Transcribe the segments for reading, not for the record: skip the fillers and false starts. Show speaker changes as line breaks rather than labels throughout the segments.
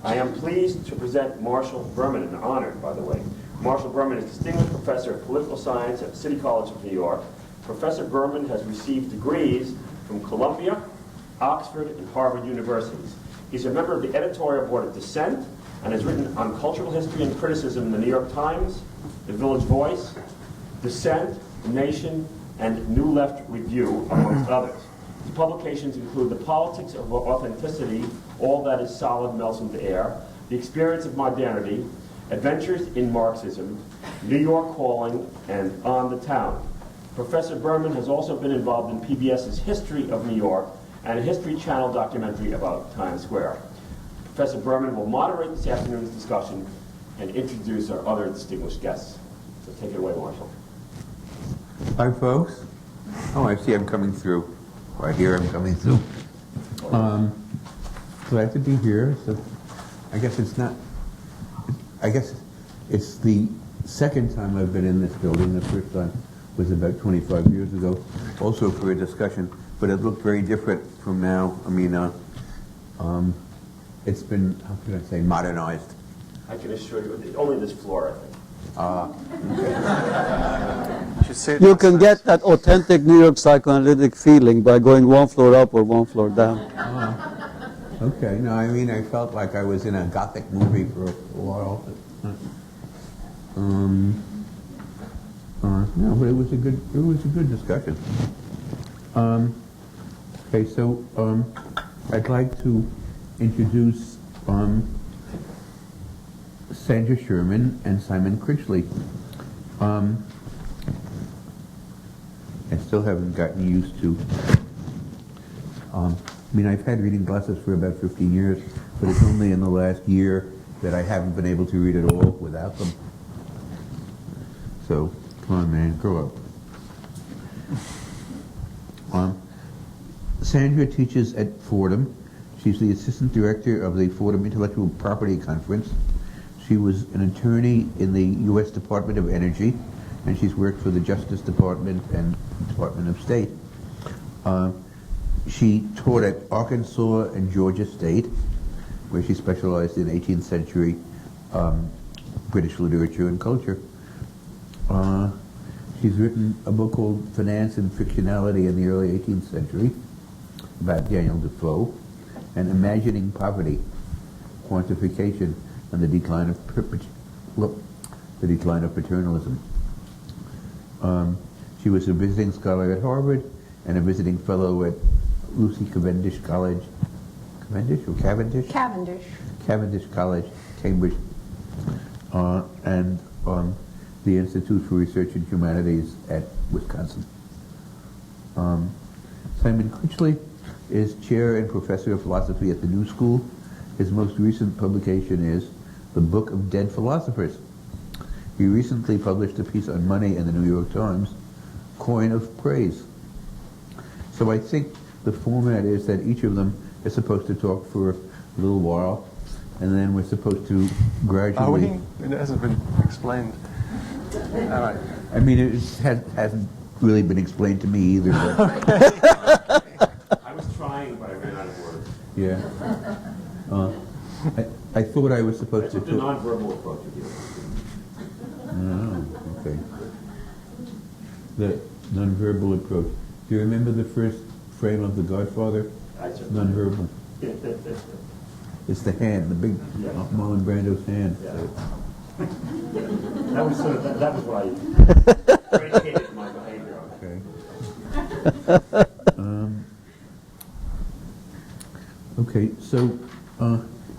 I am pleased to present Marshall Berman, an honor, by the way. Marshall Berman is Distinguished Professor of Political Science at City College of New York. Professor Berman has received degrees from Columbia, Oxford, and Harvard universities. He's a member of the editorial board of Dissent and has written on cultural history and criticism in the New York Times, the Village Voice, Dissent, The Nation, and New Left Review, amongst others. His publications include The Politics of Authenticity, All That Is Solid Melts into Air, The Experience of Modernity, Adventures in Marxism, New York Calling, and On the Town. Professor Berman has also been involved in PBS's History of New York and a History Channel documentary about Times Square. Professor Berman will moderate this afternoon's discussion and introduce our other distinguished guests. So take it away, Marshall.
Hi, folks. Oh, I see I'm coming through. Or I hear I'm coming through. Glad to be here. So I guess it's the second time I've been in this building. The first time was about 25 years ago, also for a discussion, but it looked very different from now. I mean, it's been, how can I say, modernized.
I can assure you, only this floor, I think.
You can get that authentic New York psychoanalytic feeling by going one floor up or one floor down.
Okay, no, I mean, I felt like I was in a Gothic movie for a while. No, but it was a good discussion. Okay, so I'd like to introduce Sandra Sherman and Simon Critchley. I still haven't gotten used to. I mean, I've had reading glasses for about 15 years, but it's only in the last year that I haven't been able to read at all without them. So, come on, man, grow up. Sandra teaches at Fordham. She's the assistant director of the Fordham Intellectual Property Conference. She was an attorney in the U.S. Department of Energy, and she's worked for the Justice Department and Department of State. She taught at Arkansas and Georgia State, where she specialized in 18th century British literature and culture. She's written a book called Finance and Fictionality in the Early 18th Century about Daniel Defoe, and Imagining Poverty, Quantification, and the Decline of Paternalism. She was a visiting scholar at Harvard and a visiting fellow at Lucy Cavendish College. Cavendish or Cavendish?
Cavendish.
Cavendish College, Cambridge, and the Institute for Research in Humanities at Wisconsin. Simon Critchley is chair and professor of philosophy at the New School. His most recent publication is The Book of Dead Philosophers. He recently published a piece on money in the New York Times, Coin of Praise. So I think the format is that each of them is supposed to talk for a little while, and then we're supposed to gradually...
It hasn't been explained. All right.
I mean, it hasn't really been explained to me either. But
I was trying, but I ran out of words.
yeah. I thought I was supposed
That's
to...
the nonverbal approach of you.
Oh, okay. The nonverbal approach. Do you remember the first frame of The Godfather?
I certainly
Nonverbal. It's the hand, the big Marlon Brando's hand.
Yeah. That was sort of that was why I predicated my behavior on that.
Okay. Okay, so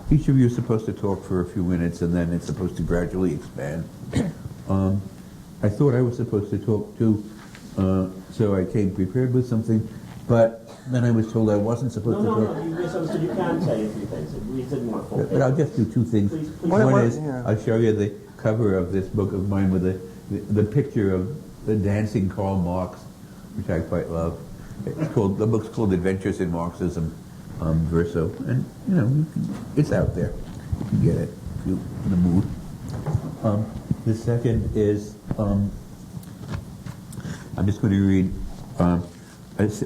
each of you is supposed to talk for a few minutes, and then it's supposed to gradually expand. I thought I was supposed to talk too, so I came prepared with something, but then I was told I wasn't supposed to talk.
No, you misunderstood. You can say a few things. We didn't want full.
But I'll just do two things.
Please.
One is I'll show you the cover of this book of mine with the picture of the dancing Karl Marx, which I quite love. The book's called Adventures in Marxism, verso, and it's out there. You can get it if you're in the mood. The second is I'm just going to read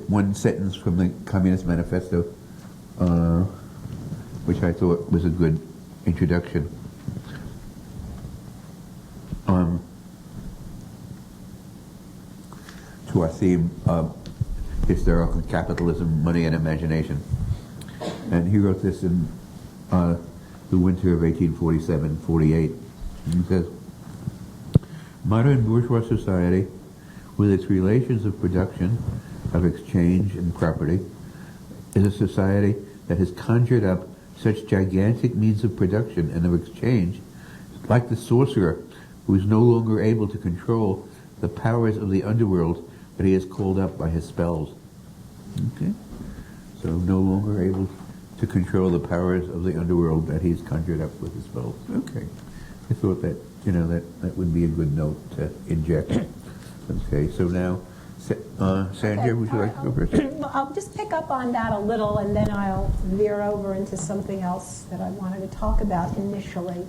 one sentence from the Communist Manifesto, which I thought was a good introduction. To our theme of hysterical capitalism, money and imagination. And he wrote this in the winter of 1847-48. He says, modern bourgeois society, with its relations of production, of exchange and property, is a society that has conjured up such gigantic means of production and of exchange, like the sorcerer who is no longer able to control the powers of the underworld that he has called up by his spells. Okay? So no longer able to control the powers of the underworld that he's conjured up with his spells. Okay. I thought that, that would be a good note to inject. Okay, so now, Sandra, would you like to go first?
Well, I'll just pick up on that a little, and then I'll veer over into something else that I wanted to talk about initially.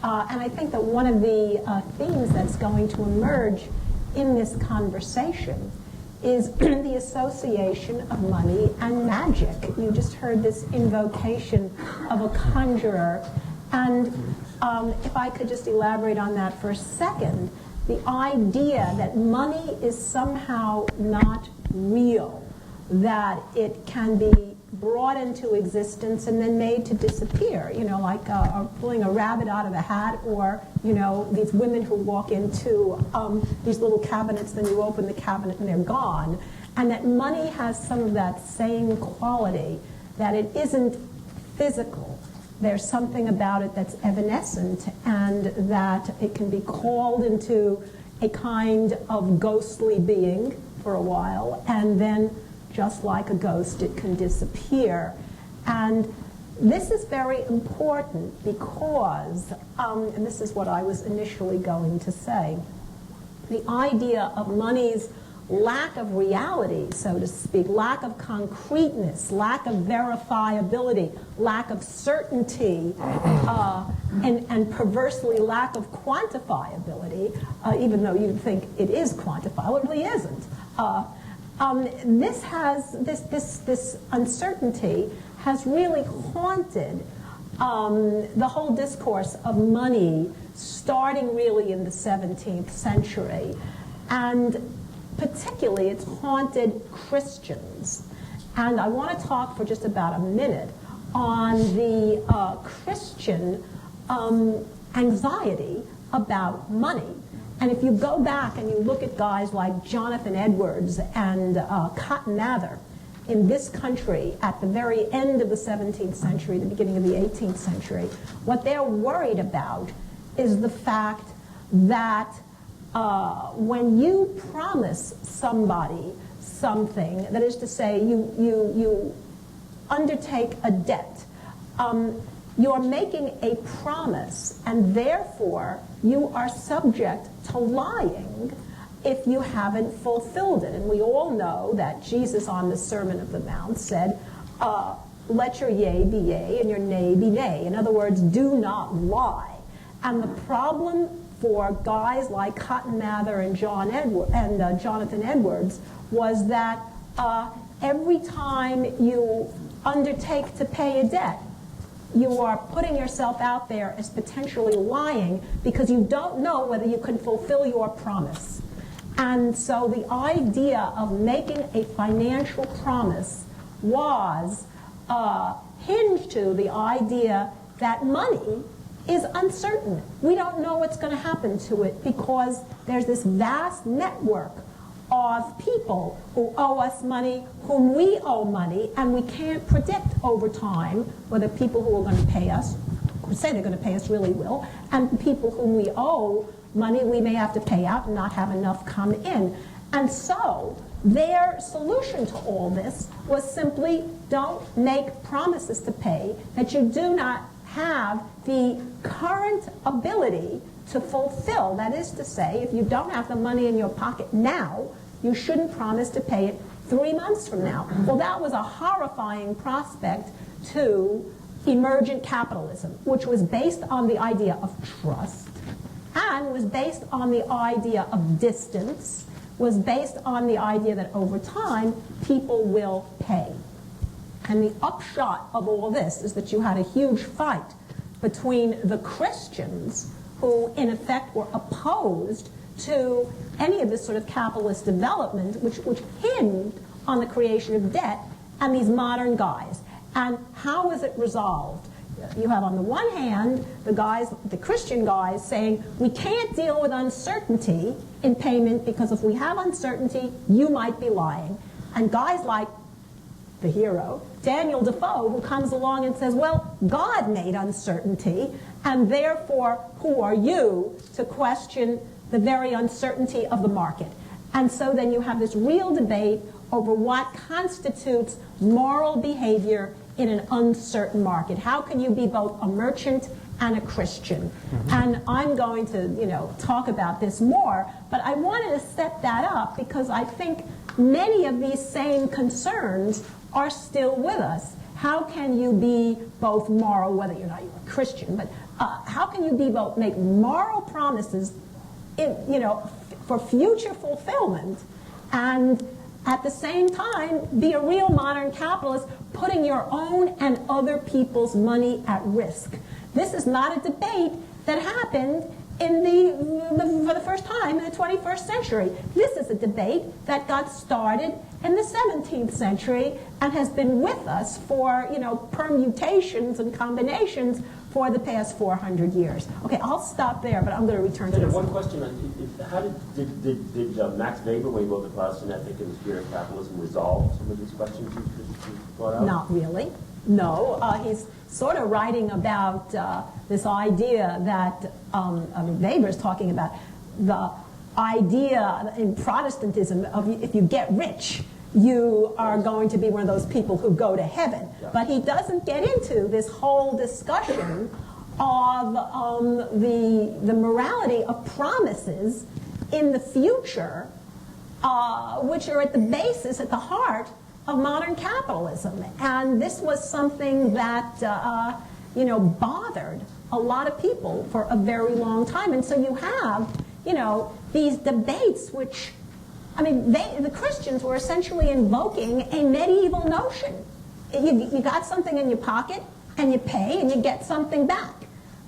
And I think that one of the themes that's going to emerge in this conversation is the association of money and magic. You just heard this invocation of a conjurer. And if I could just elaborate on that for a second, the idea that money is somehow not real, that it can be brought into existence and then made to disappear, like pulling a rabbit out of a hat, or, these women who walk into these little cabinets, then you open the cabinet and they're gone. And that money has some of that same quality, that it isn't physical. There's something about it that's evanescent, and that it can be called into a kind of ghostly being for a while, and then just like a ghost, it can disappear. And this is very important because, and this is what I was initially going to say, the idea of money's lack of reality, so to speak, lack of concreteness, lack of verifiability, lack of certainty, and perversely lack of quantifiability, even though you'd think it is quantifiable, it really isn't. This uncertainty has really haunted the whole discourse of money, starting really in the 17th century. And particularly, it's haunted Christians. And I want to talk for just about a minute on the Christian anxiety about money. And if you go back and you look at guys like Jonathan Edwards and Cotton Mather in this country at the very end of the 17th century, the beginning of the 18th century, what they're worried about is the fact that when you promise somebody something, that is to say, you undertake a debt, you're making a promise, and therefore you are subject to lying if you haven't fulfilled it. And we all know that Jesus on the Sermon of the Mount said, let your yea be yea and your nay be nay. In other words, do not lie. And the problem for guys like Cotton Mather and Jonathan Edwards was that every time you undertake to pay a debt, you are putting yourself out there as potentially lying because you don't know whether you can fulfill your promise. And so the idea of making a financial promise was hinged to the idea that money is uncertain. We don't know what's going to happen to it because there's this vast network of people who owe us money, whom we owe money, and we can't predict over time whether people who are going to pay us, who say they're going to pay us, really will, and people whom we owe money we may have to pay out and not have enough come in. And so their solution to all this was simply don't make promises to pay that you do not have the current ability to fulfill. That is to say, if you don't have the money in your pocket now, you shouldn't promise to pay it 3 months from now. Well, that was a horrifying prospect to emergent capitalism, which was based on the idea of trust and was based on the idea of distance, was based on the idea that over time people will pay. And the upshot of all this is that you had a huge fight between the Christians, who in effect were opposed to any of this sort of capitalist development, which hinged on the creation of debt, and these modern guys. And how was it resolved? You have on the one hand the Christian guys saying, we can't deal with uncertainty in payment because if we have uncertainty, you might be lying. And guys like the hero, Daniel Defoe, who comes along and says, well, God made uncertainty, and therefore, who are you to question the very uncertainty of the market? And so then you have this real debate over what constitutes moral behavior in an uncertain market. How can you be both a merchant and a Christian? And I'm going to, talk about this more, but I wanted to set that up because I think many of these same concerns are still with us. How can you be both moral, whether you're not a Christian, but how can you be both make moral promises, for future fulfillment, and at the same time be a real modern capitalist, putting your own and other people's money at risk? This is not a debate that happened for the first time in the 21st century. This is a debate that got started in the 17th century and has been with us for, permutations and combinations for the past 400 years. Okay, I'll stop there, but I'm going to return to this.
One question: how did Max Weber, when he wrote The Protestant Ethic and the Spirit of Capitalism, resolve some of these questions you brought out?
Not really. No, he's sort of writing about this idea that Weber's talking about the idea in Protestantism of if you get rich, you are going to be one of those people who go to heaven. Yeah. But he doesn't get into this whole discussion of the morality of promises in the future, which are at the basis, at the heart of modern capitalism. And this was something that, bothered a lot of people for a very long time. And so you have, these debates which, the Christians were essentially invoking a medieval notion. You got something in your pocket, and you pay, and you get something back.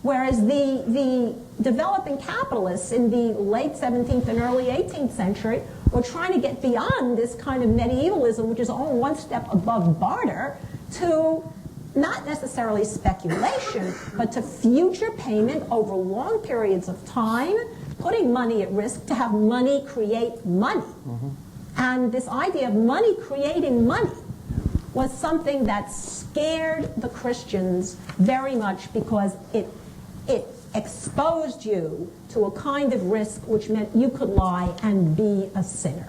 Whereas the developing capitalists in the late 17th and early 18th century were trying to get beyond this kind of medievalism, which is only one step above barter, to not necessarily speculation, but to future payment over long periods of time, putting money at risk to have money create money. And this idea of money creating money was something that scared the Christians very much because it exposed you to a kind of risk which meant you could lie and be a sinner.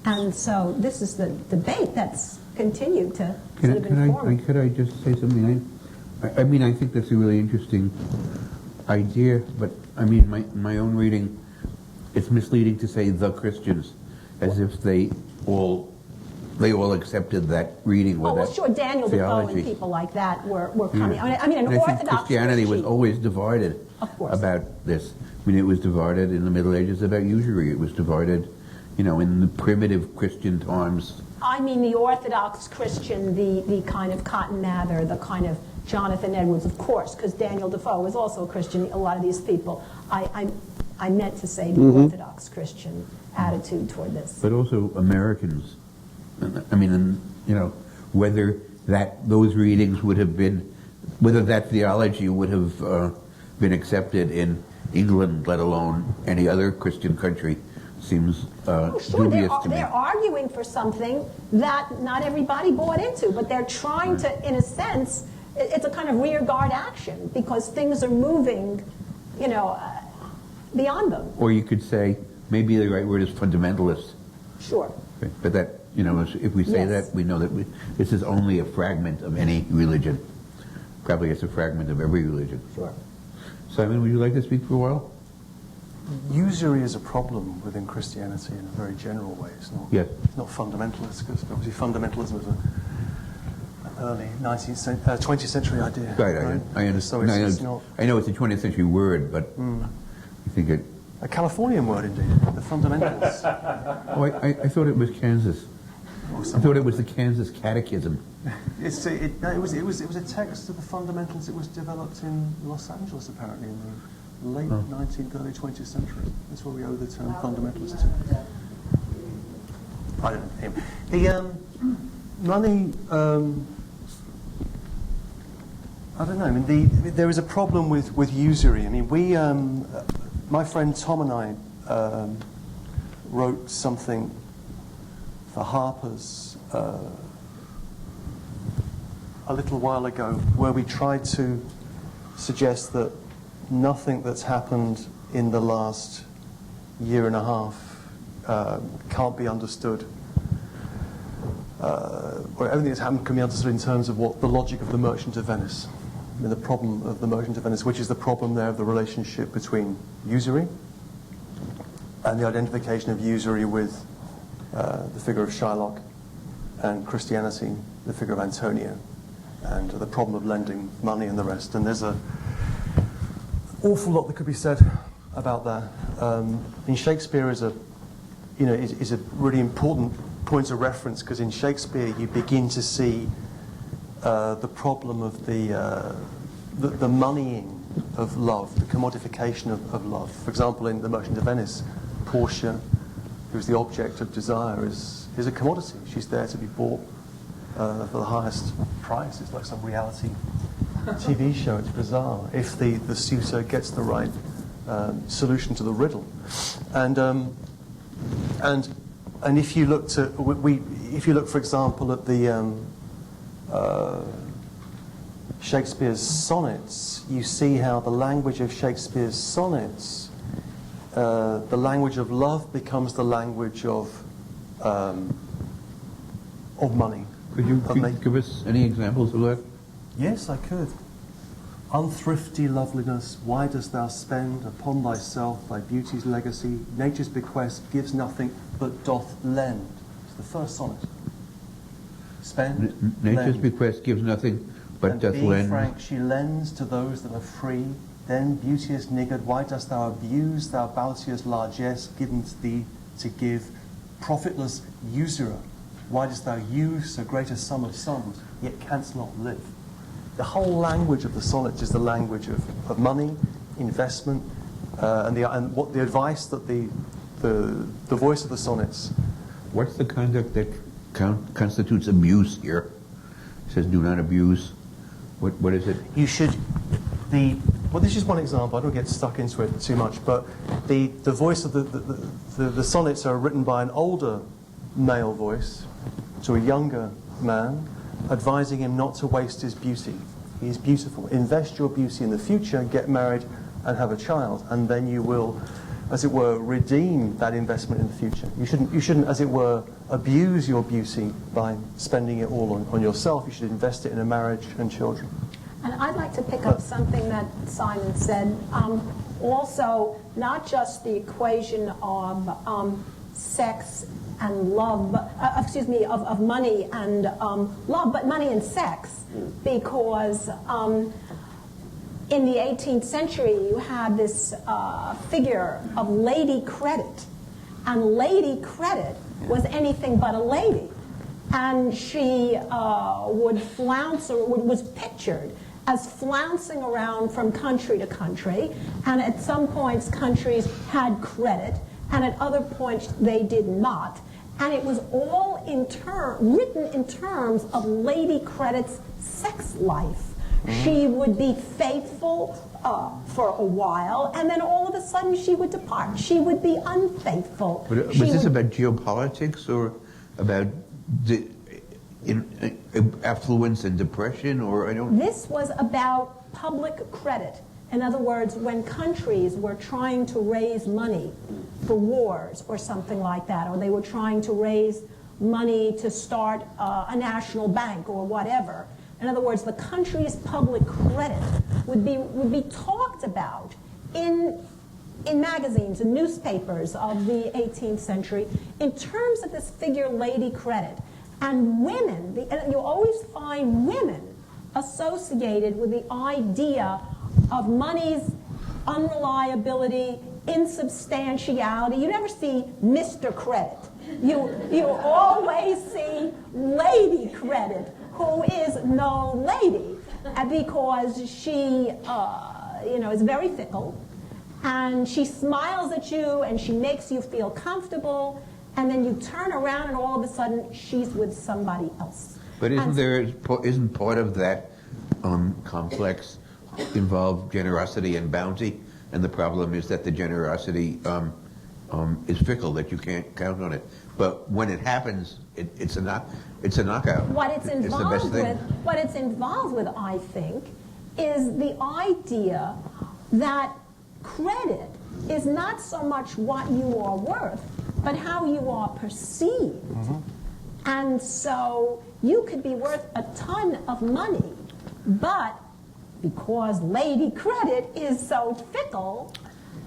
And so this is the debate that's continued to sort of inform.
Could I just say something? I think that's a really interesting idea, but my own reading, it's misleading to say the Christians, as if they all accepted that reading.
Oh, well, sure, Daniel Defoe and people like that were coming.
Yeah.
An
and
Orthodox
I think Christianity was always divided about this. It was divided in the Middle Ages about usury. It was divided, in the primitive Christian times.
The Orthodox Christian, the kind of Cotton Mather, the kind of Jonathan Edwards, of course, because Daniel Defoe was also a Christian. A lot of these people, I meant to say the Orthodox Christian attitude toward this.
But also Americans. Whether those readings would have been, whether that theology would have been accepted in England, let alone any other Christian country, seems dubious to me.
They're arguing for something that not everybody bought into, but they're trying to, in a sense, it's a kind of rear guard action because things are moving, beyond them.
Or you could say, maybe the right word is fundamentalist.
Sure.
But that, if we say that, we know that this is only a fragment of any religion. Probably it's a fragment of every religion.
Sure.
Simon, would you like to speak for a while?
Usury is a problem within Christianity in a very general way. It's not fundamentalist, because obviously fundamentalism is an early 20th century idea.
Right? I understand. So I know it's a 20th century word, but I think it...
A Californian word, indeed, the fundamentals.
I thought it was Kansas.
or
I
something.
thought it was the Kansas Catechism.
It was a text of the fundamentals. It was developed in Los Angeles, apparently, in the late 19th, early 20th century. That's where we owe the term fundamentalist to. I don't know. Anyway. The money. I don't know. I mean, there is a problem with usury. I mean, my friend Tom and I wrote something for Harper's a little while ago, where we tried to suggest that nothing that's happened in the last year and a half can't be understood, or everything that's happened can be understood in terms of what the logic of the Merchant of Venice. I mean, the problem of the Merchant of Venice, which is the problem there of the relationship between usury and the identification of usury with the figure of Shylock, and Christianity, the figure of Antonio, and the problem of lending money and the rest. And there's an awful lot that could be said about that. In Shakespeare is a really important point of reference, because in Shakespeare you begin to see the problem of the moneying of love, the commodification of love. For example, in The Merchant of Venice, Portia, who's the object of desire, is a commodity. She's there to be bought for the highest price. It's like some reality TV show. It's bizarre. If the suitor gets the right solution to the riddle, and if you look for example at the Shakespeare's sonnets, you see how the language of Shakespeare's sonnets, the language of love becomes the language of money.
Could you give us any examples of that?
Yes, I could. Unthrifty loveliness, why dost thou spend upon thyself thy beauty's legacy? Nature's bequest gives nothing but doth lend. It's the first sonnet. Spend,
Nature's
lend.
bequest gives nothing but
And
doth
being
lend.
frank, she lends to those that are free. Then, beauteous niggard, why dost thou abuse thou bounteous largesse given to thee to give? Profitless usurer, why dost thou use so great a sum of sums, yet canst not live? The whole language of the sonnet is the language of money, investment, and what the advice that the voice of the sonnets.
What's the conduct that constitutes abuse here? It says do not abuse. What is it?
You should. Well, this is one example. I don't get stuck into it too much, but the voice of the sonnets are written by an older male voice to a younger man, advising him not to waste his beauty. He is beautiful. Invest your beauty in the future, get married and have a child, and then you will, as it were, redeem that investment in the future. You shouldn't, as it were, abuse your beauty by spending it all on yourself. You should invest it in a marriage and children.
And I'd like to pick up something that Simon said. Also, not just the equation of sex and love, of money and love, but money and sex, because in the 18th century you had this figure of Lady Credit, and Lady Credit was anything but a lady, and she would flounce, or was pictured as flouncing around from country to country, and at some points countries had credit, and at other points they did not. And it was all written in terms of Lady Credit's sex life. She would be faithful for a while, and then all of a sudden she would depart. She would be unfaithful.
Was this about geopolitics or about affluence and depression, or I don't?
This was about public credit. In other words, when countries were trying to raise money for wars or something like that, or they were trying to raise money to start a national bank or whatever. In other words, the country's public credit would be talked about in magazines and newspapers of the 18th century in terms of this figure, Lady Credit. And women, you'll always find women associated with the idea of money's unreliability, insubstantiality. You never see Mr. Credit. You always see lady credit, who is no lady, because she, is very fickle, and she smiles at you, and she makes you feel comfortable, and then you turn around, and all of a sudden, she's with somebody else.
But isn't part of that complex involve generosity and bounty? And the problem is that the generosity is fickle, that you can't count on it. But when it happens, it's a knockout.
What it's involved with, I think, is the idea that credit is not so much what you are worth, but how you are perceived. And so you could be worth a ton of money, but because Lady Credit is so fickle,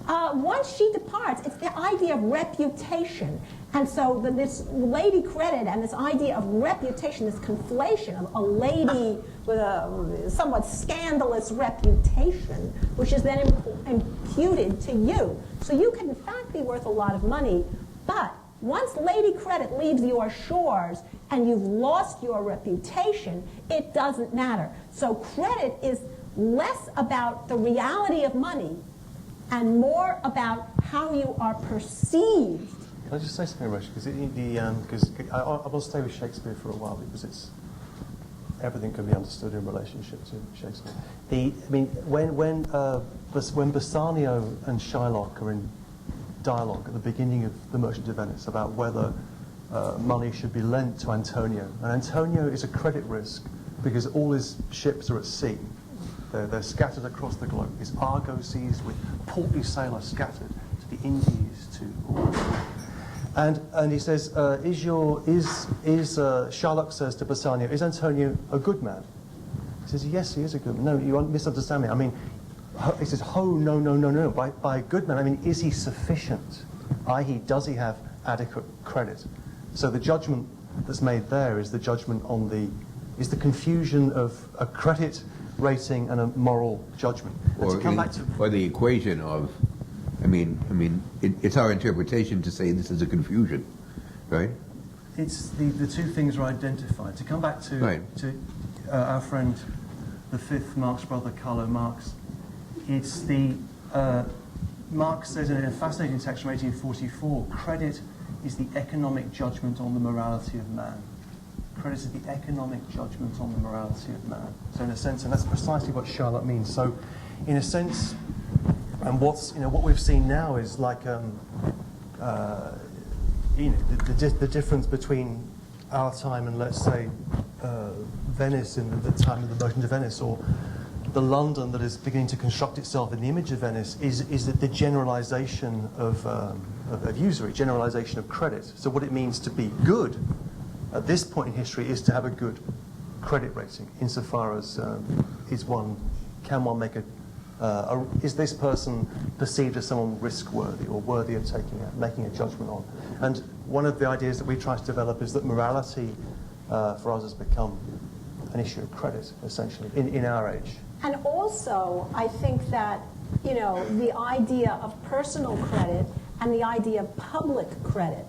once she departs, it's the idea of reputation. And so this Lady Credit and this idea of reputation, this conflation of a lady with a somewhat scandalous reputation, which is then imputed to you. So you can in fact be worth a lot of money, but once Lady Credit leaves your shores and you've lost your reputation, it doesn't matter. So credit is less about the reality of money and more about how you are perceived.
Can I just say something, Rich? Because I will stay with Shakespeare for a while, because everything can be understood in relationship to Shakespeare. When Bassanio and Shylock are in dialogue at the beginning of The Merchant of Venice about whether money should be lent to Antonio, and Antonio is a credit risk because all his ships are at sea. They're scattered across the globe. His argosies with portly sailors scattered to the Indies, and he says, Shylock says to Bassanio, is Antonio a good man? He says, yes, he is a good man. No, you misunderstand me. I mean, he says, no. By a good man, I mean, is he sufficient? I.e., does he have adequate credit? So the judgment that's made there is the judgment on is the confusion of a credit rating and a moral judgment.
Or the equation of, it's our interpretation to say this is a confusion, right?
It's the two things are identified. To come back to our friend, the fifth Marx brother, Carlo Marx, it's Marx says in a fascinating text from 1844, credit is the economic judgment on the morality of man. Credit is the economic judgment on the morality of man. So in a sense, and that's precisely what Shylock means. So in a sense, and what we've seen now is like the difference between our time and, let's say, Venice in the time of the Merchant of Venice, or the London that is beginning to construct itself in the image of Venice, is that the generalization of usury, generalization of credit. So what it means to be good at this point in history is to have a good credit rating, insofar as can one make is this person perceived as someone risk-worthy or worthy of making a judgment on? And one of the ideas that we try to develop is that morality for us has become an issue of credit, essentially, in our age.
And also, I think that, the idea of personal credit and the idea of public credit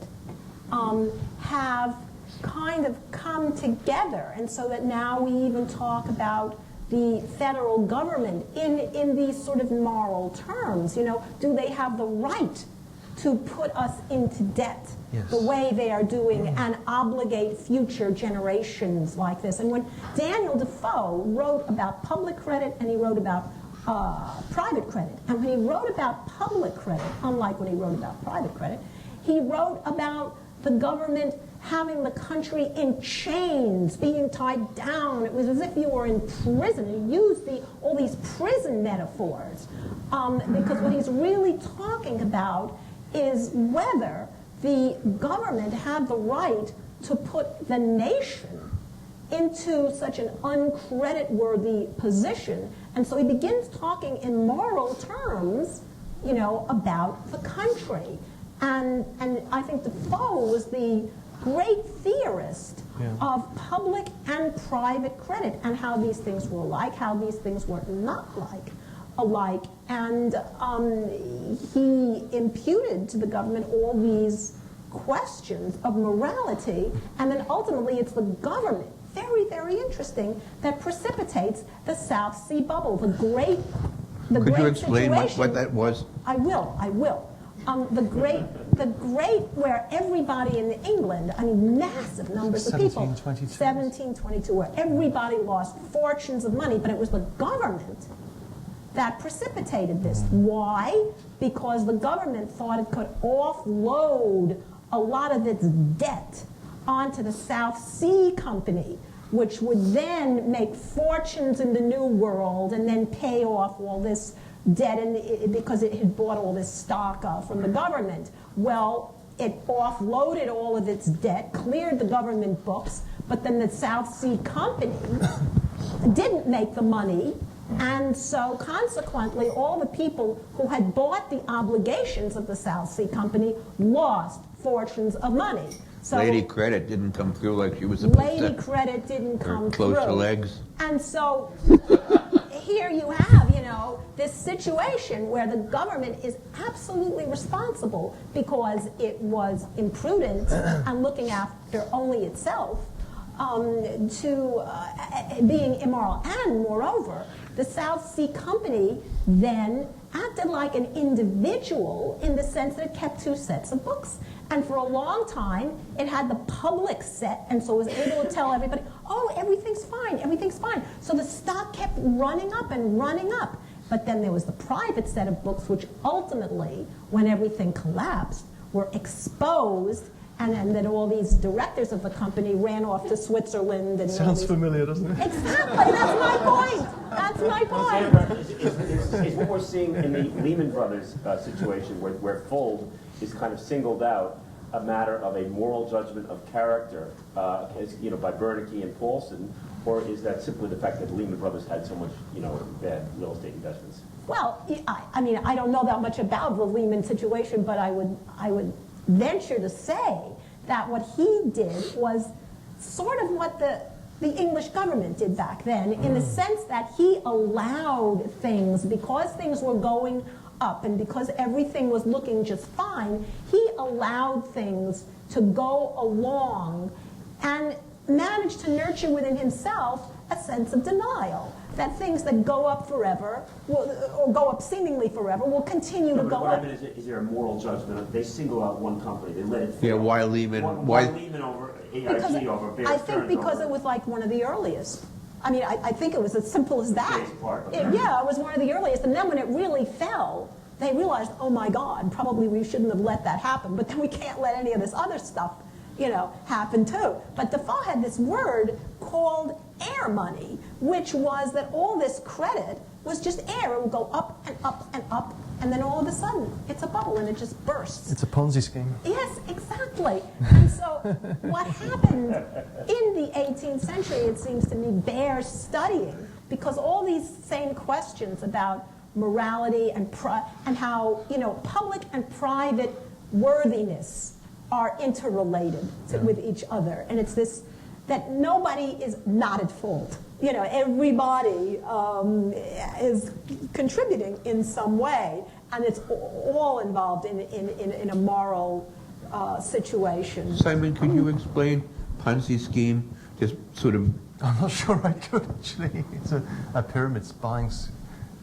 have kind of come together, and so that now we even talk about the federal government in these sort of moral terms. Do they have the right to put us into debt the way they are doing and obligate future generations like this? And when Daniel Defoe wrote about public credit and he wrote about private credit, and when he wrote about public credit, unlike when he wrote about private credit, he wrote about the government having the country in chains, being tied down. It was as if you were in prison. He used all these prison metaphors because what he's really talking about is whether the government had the right to put the nation into such an uncredit-worthy position. And so he begins talking in moral terms, about the country. And I think Defoe was the great theorist of public and private credit and how these things were alike, how these things were not alike. And he imputed to the government all these questions of morality, and then ultimately it's the government, very, very interesting, that precipitates the South Sea bubble, the great
Could you explain what that was?
I will. The great, where everybody in England, I mean, massive numbers of people, 1722, where everybody lost fortunes of money, but it was the government that precipitated this. Why? Because the government thought it could offload a lot of its debt onto the South Sea Company, which would then make fortunes in the New World and then pay off all this debt because it had bought all this stock from the government. Well, it offloaded all of its debt, cleared the government books, but then the South Sea Company didn't make the money, and so consequently all the people who had bought the obligations of the South Sea Company lost fortunes of money. So
Lady Credit didn't come through like she was supposed to.
Lady Credit didn't come
close
through.
to legs.
And so here you have, this situation where the government is absolutely responsible because it was imprudent and looking after only itself to being immoral. And moreover, the South Sea Company then acted like an individual in the sense that it kept two sets of books. And for a long time, it had the public set, and so it was able to tell everybody, oh, everything's fine, everything's fine. So the stock kept running up and running up. But then there was the private set of books, which ultimately, when everything collapsed, were exposed, and then all these directors of the company ran off to Switzerland. And
sounds familiar, doesn't it?
Exactly, that's my point. That's my point.
Is what we're seeing in the Lehman Brothers situation, where Fold is kind of singled out a matter of a moral judgment of character, by Bernanke and Paulson, or is that simply the fact that Lehman Brothers had so much, bad real estate investments?
Well, I don't know that much about the Lehman situation, but I would venture to say that what he did was sort of what the English government did back then, in the sense that he allowed things, because things were going up and because everything was looking just fine, he allowed things to go along and managed to nurture within himself a sense of denial, that things that go up forever, or go up seemingly forever, will continue to go
what
up.
I mean is there a moral judgment? They single out one company, they let it fail.
Yeah, why Lehman?
Why Lehman over AIG over Bear
I think
Stearns
because
over.
it was like one of the earliest. I mean, I think it was as simple as that.
Days apart, but
Yeah, it was one of the earliest. And then when it really fell, they realized, oh my God, probably we shouldn't have let that happen. But then we can't let any of this other stuff, happen too. But Defoe had this word called air money, which was that all this credit was just air. It would go up and up and up, and then all of a sudden, it's a bubble and it just bursts.
It's a Ponzi scheme.
Yes, exactly. And so what happened in the 18th century, it seems to me, bears studying, because all these same questions about morality and how, public and private worthiness are interrelated with each other. And it's this, that nobody is not at fault. Everybody is contributing in some way, and it's all involved in a moral situation.
Simon, could you explain Ponzi scheme? Just sort of.
I'm not sure I could, actually. It's a pyramid buying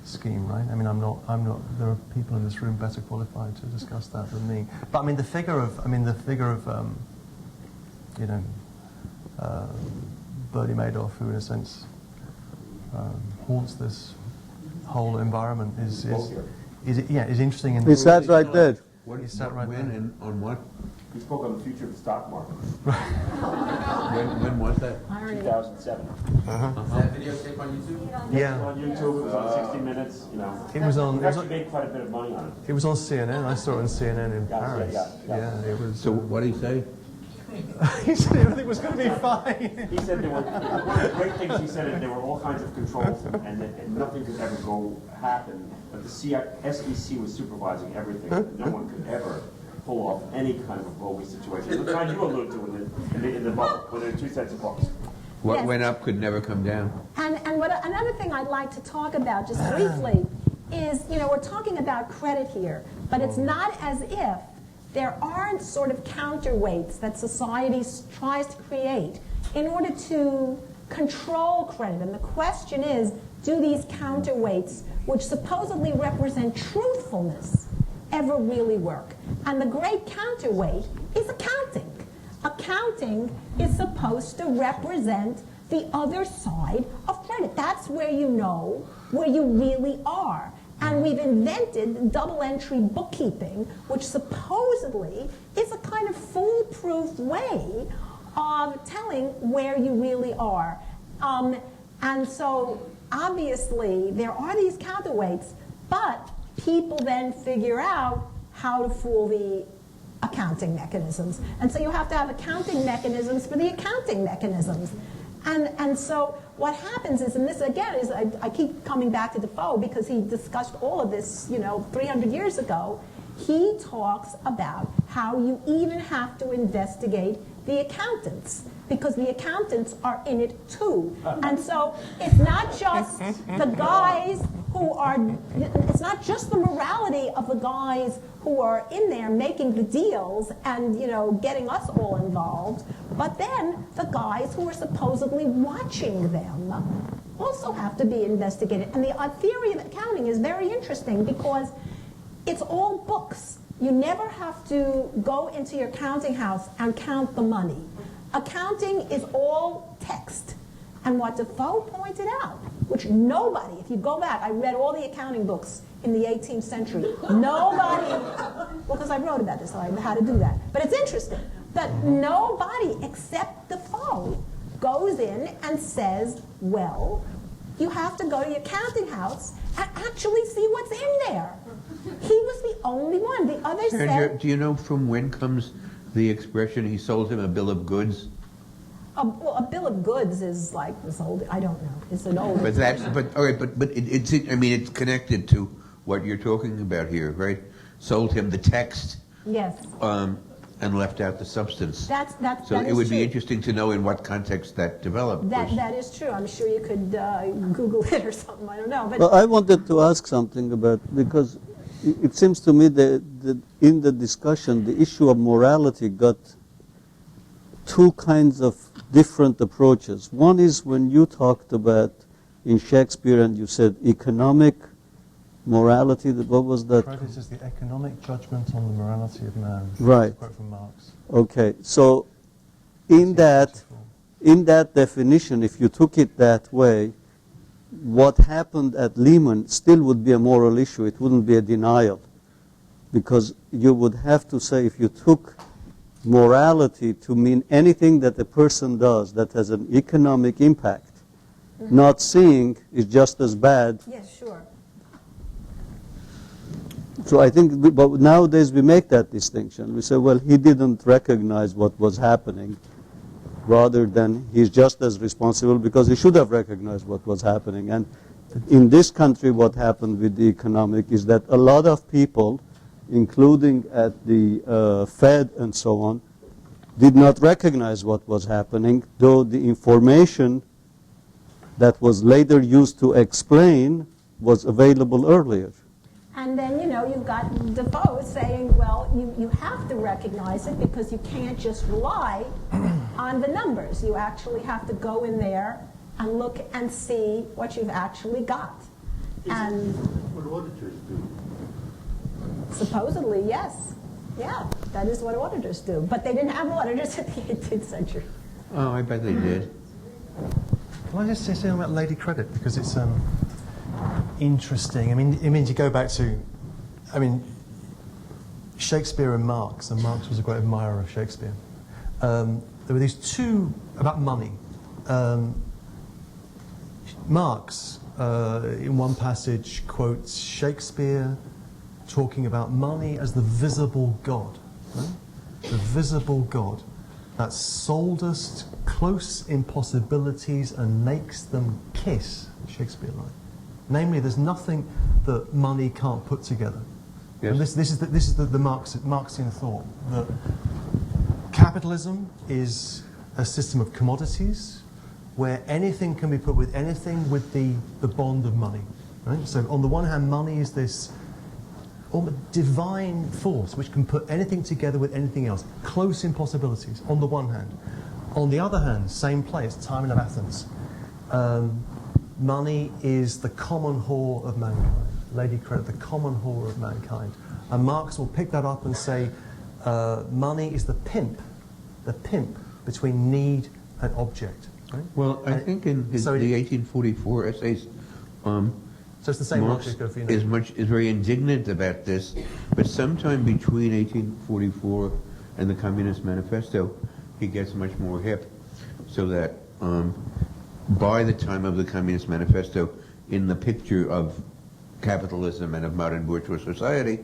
scheme, right? I mean, I'm not, there are people in this room better qualified to discuss that than me. But I mean, the figure of Bernie Madoff, who in a sense haunts this whole environment, is interesting.
He sat right there.
What
He sat right
when
there.
and on what?
He spoke on the future of the stock market.
When was that?
2007.
Is that videotape on YouTube?
Yeah.
On YouTube, it was on 60 Minutes,
It was on.
He actually made quite a bit of money on it.
It was on CNN. I saw it on CNN in Paris.
Yeah.
It was.
So what did he say?
He said everything was going to be fine.
He said there were, one of the great things he said is there were all kinds of controls and nothing could ever happen. But the SEC was supervising everything. No one could ever pull off any kind of bogus situation. The kind you allude to in the bubble, where there are two sets of books.
What
Yes.
went up could never come down.
And another thing I'd like to talk about just briefly is, we're talking about credit here, but it's not as if there aren't sort of counterweights that society tries to create in order to control credit. And the question is, do these counterweights, which supposedly represent truthfulness, ever really work? And the great counterweight is accounting. Accounting is supposed to represent the other side of credit. That's where you know where you really are. And we've invented double entry bookkeeping, which supposedly is a kind of foolproof way of telling where you really are. And so obviously there are these counterweights, but people then figure out how to fool the accounting mechanisms. And so you have to have accounting mechanisms for the accounting mechanisms. And so what happens is, and this again is, I keep coming back to Defoe because he discussed all of this, 300 years ago. He talks about how you even have to investigate the accountants, because the accountants are in it too. And so it's not just the guys who are, it's not just the morality of the guys who are in there making the deals and, getting us all involved, but then the guys who are supposedly watching them also have to be investigated. And the theory of accounting is very interesting because it's all books. You never have to go into your counting house and count the money. Accounting is all text. And what Defoe pointed out, which nobody, if you go back, I read all the accounting books in the 18th century. Nobody, well, because I wrote about this, so I know how to do that. But it's interesting that nobody except Defoe goes in and says, well, you have to go to your counting house and actually see what's in there. He was the only one. The others said...
Do you know from when comes the expression, he sold him a bill of goods?
Well, a bill of goods is like this old, I don't know, it's an old...
But it's connected to what you're talking about here, right? Sold him the text.
Yes.
And left out the substance.
So
it would be interesting to know in what context that developed.
That is true. I'm sure you could Google it or something. I don't know. But
well, I wanted to ask something about, because it seems to me that in the discussion, the issue of morality got two kinds of different approaches. One is when you talked about in Shakespeare and you said economic morality, what was that?
Credit is the economic judgment on the morality of man.
Right.
Quote from Marx.
Okay, so in that definition, if you took it that way, what happened at Lehman still would be a moral issue. It wouldn't be a denial. Because you would have to say, if you took morality to mean anything that a person does that has an economic impact, not seeing is just as bad.
yes, sure.
So I think, but nowadays we make that distinction. We say, well, he didn't recognize what was happening, rather than he's just as responsible because he should have recognized what was happening. And in this country, what happened with the economic is that a lot of people, including at the Fed and so on, did not recognize what was happening, though the information that was later used to explain was available earlier.
And then, you've got Defoe saying, well, you have to recognize it because you can't just rely on the numbers. You actually have to go in there and look and see what you've actually got. And
What auditors do?
supposedly, yes. Yeah, that is what auditors do. But they didn't have auditors at the 18th century.
Oh, I bet they did.
Can I just say something about Lady Credit? Because it's interesting. I mean, it means you go back to, Shakespeare and Marx was a great admirer of Shakespeare. There were these two about money. Marx, in one passage, quotes Shakespeare talking about money as the visible God. Right? The visible God that sold us close impossibilities and makes them kiss, Shakespeare like. Namely, there's nothing that money can't put together.
Yes.
And this is the Marxian thought, that capitalism is a system of commodities where anything can be put with anything with the bond of money. Right? So on the one hand, money is this divine force which can put anything together with anything else. Close impossibilities, on the one hand. On the other hand, same place, time of Athens. Money is the common whore of mankind. Lady Credit, the common whore of mankind. And Marx will pick that up and say, money is the pimp between need and object. Right?
Well, I think in the 1844 essays,
so it's the same
Marx
logic of,
is very indignant about this, but sometime between 1844 and the Communist Manifesto, he gets much more hip, so that by the time of the Communist Manifesto, in the picture of capitalism and of modern bourgeois society,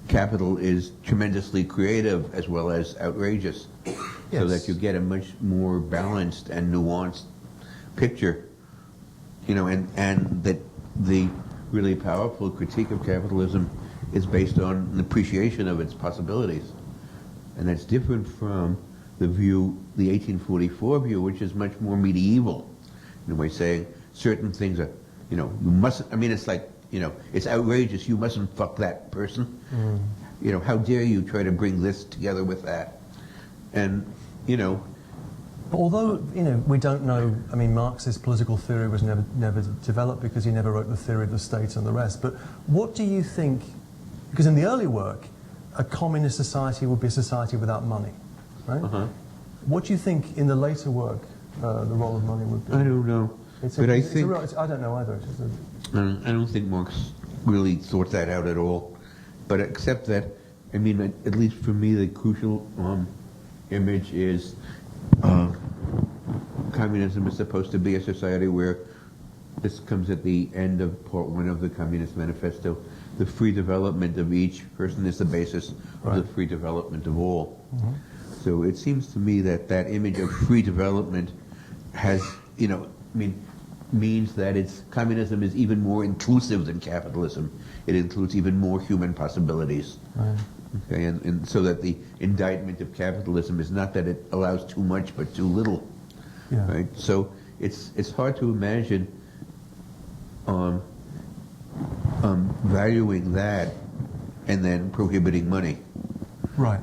capital is tremendously creative as well as outrageous, so that you get a much more balanced and nuanced picture, and that the really powerful critique of capitalism is based on an appreciation of its possibilities. And that's different from the 1844 view, which is much more medieval, in a way, saying certain things are, you mustn't, it's like, it's outrageous, you mustn't fuck that person. How dare you try to bring this together with that? And,
But although, we don't know, Marx's political theory was never developed because he never wrote the theory of the state and the rest, but what do you think, because in the early work, a communist society would be a society without money, right? What do you think in the later work the role of money would be?
I don't know.
I don't know either.
I don't think Marx really thought that out at all. But except that, at least for me, the crucial image is communism is supposed to be a society where, this comes at the end of part 1 of the Communist Manifesto, the free development of each person is the basis of the free development of all. So it seems to me that that image of free development has, means that communism is even more inclusive than capitalism. It includes even more human possibilities. Okay, and so that the indictment of capitalism is not that it allows too much but too little. Right? So it's hard to imagine valuing that and then prohibiting money.
Right.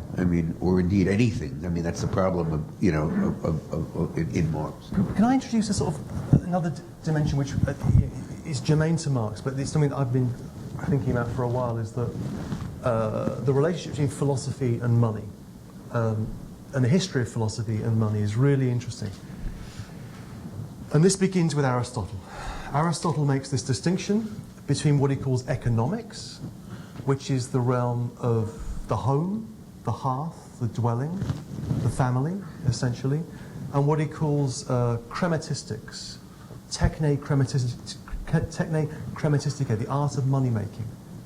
Or indeed anything. That's the problem of, in Marx.
Can I introduce a sort of another dimension which is germane to Marx, but it's something that I've been thinking about for a while, is that the relationship between philosophy and money, and the history of philosophy and money is really interesting. And this begins with Aristotle. Aristotle makes this distinction between what he calls economics, which is the realm of the home, the hearth, the dwelling, the family, essentially, and what he calls crematistics, techne crematistica, the art of money-making.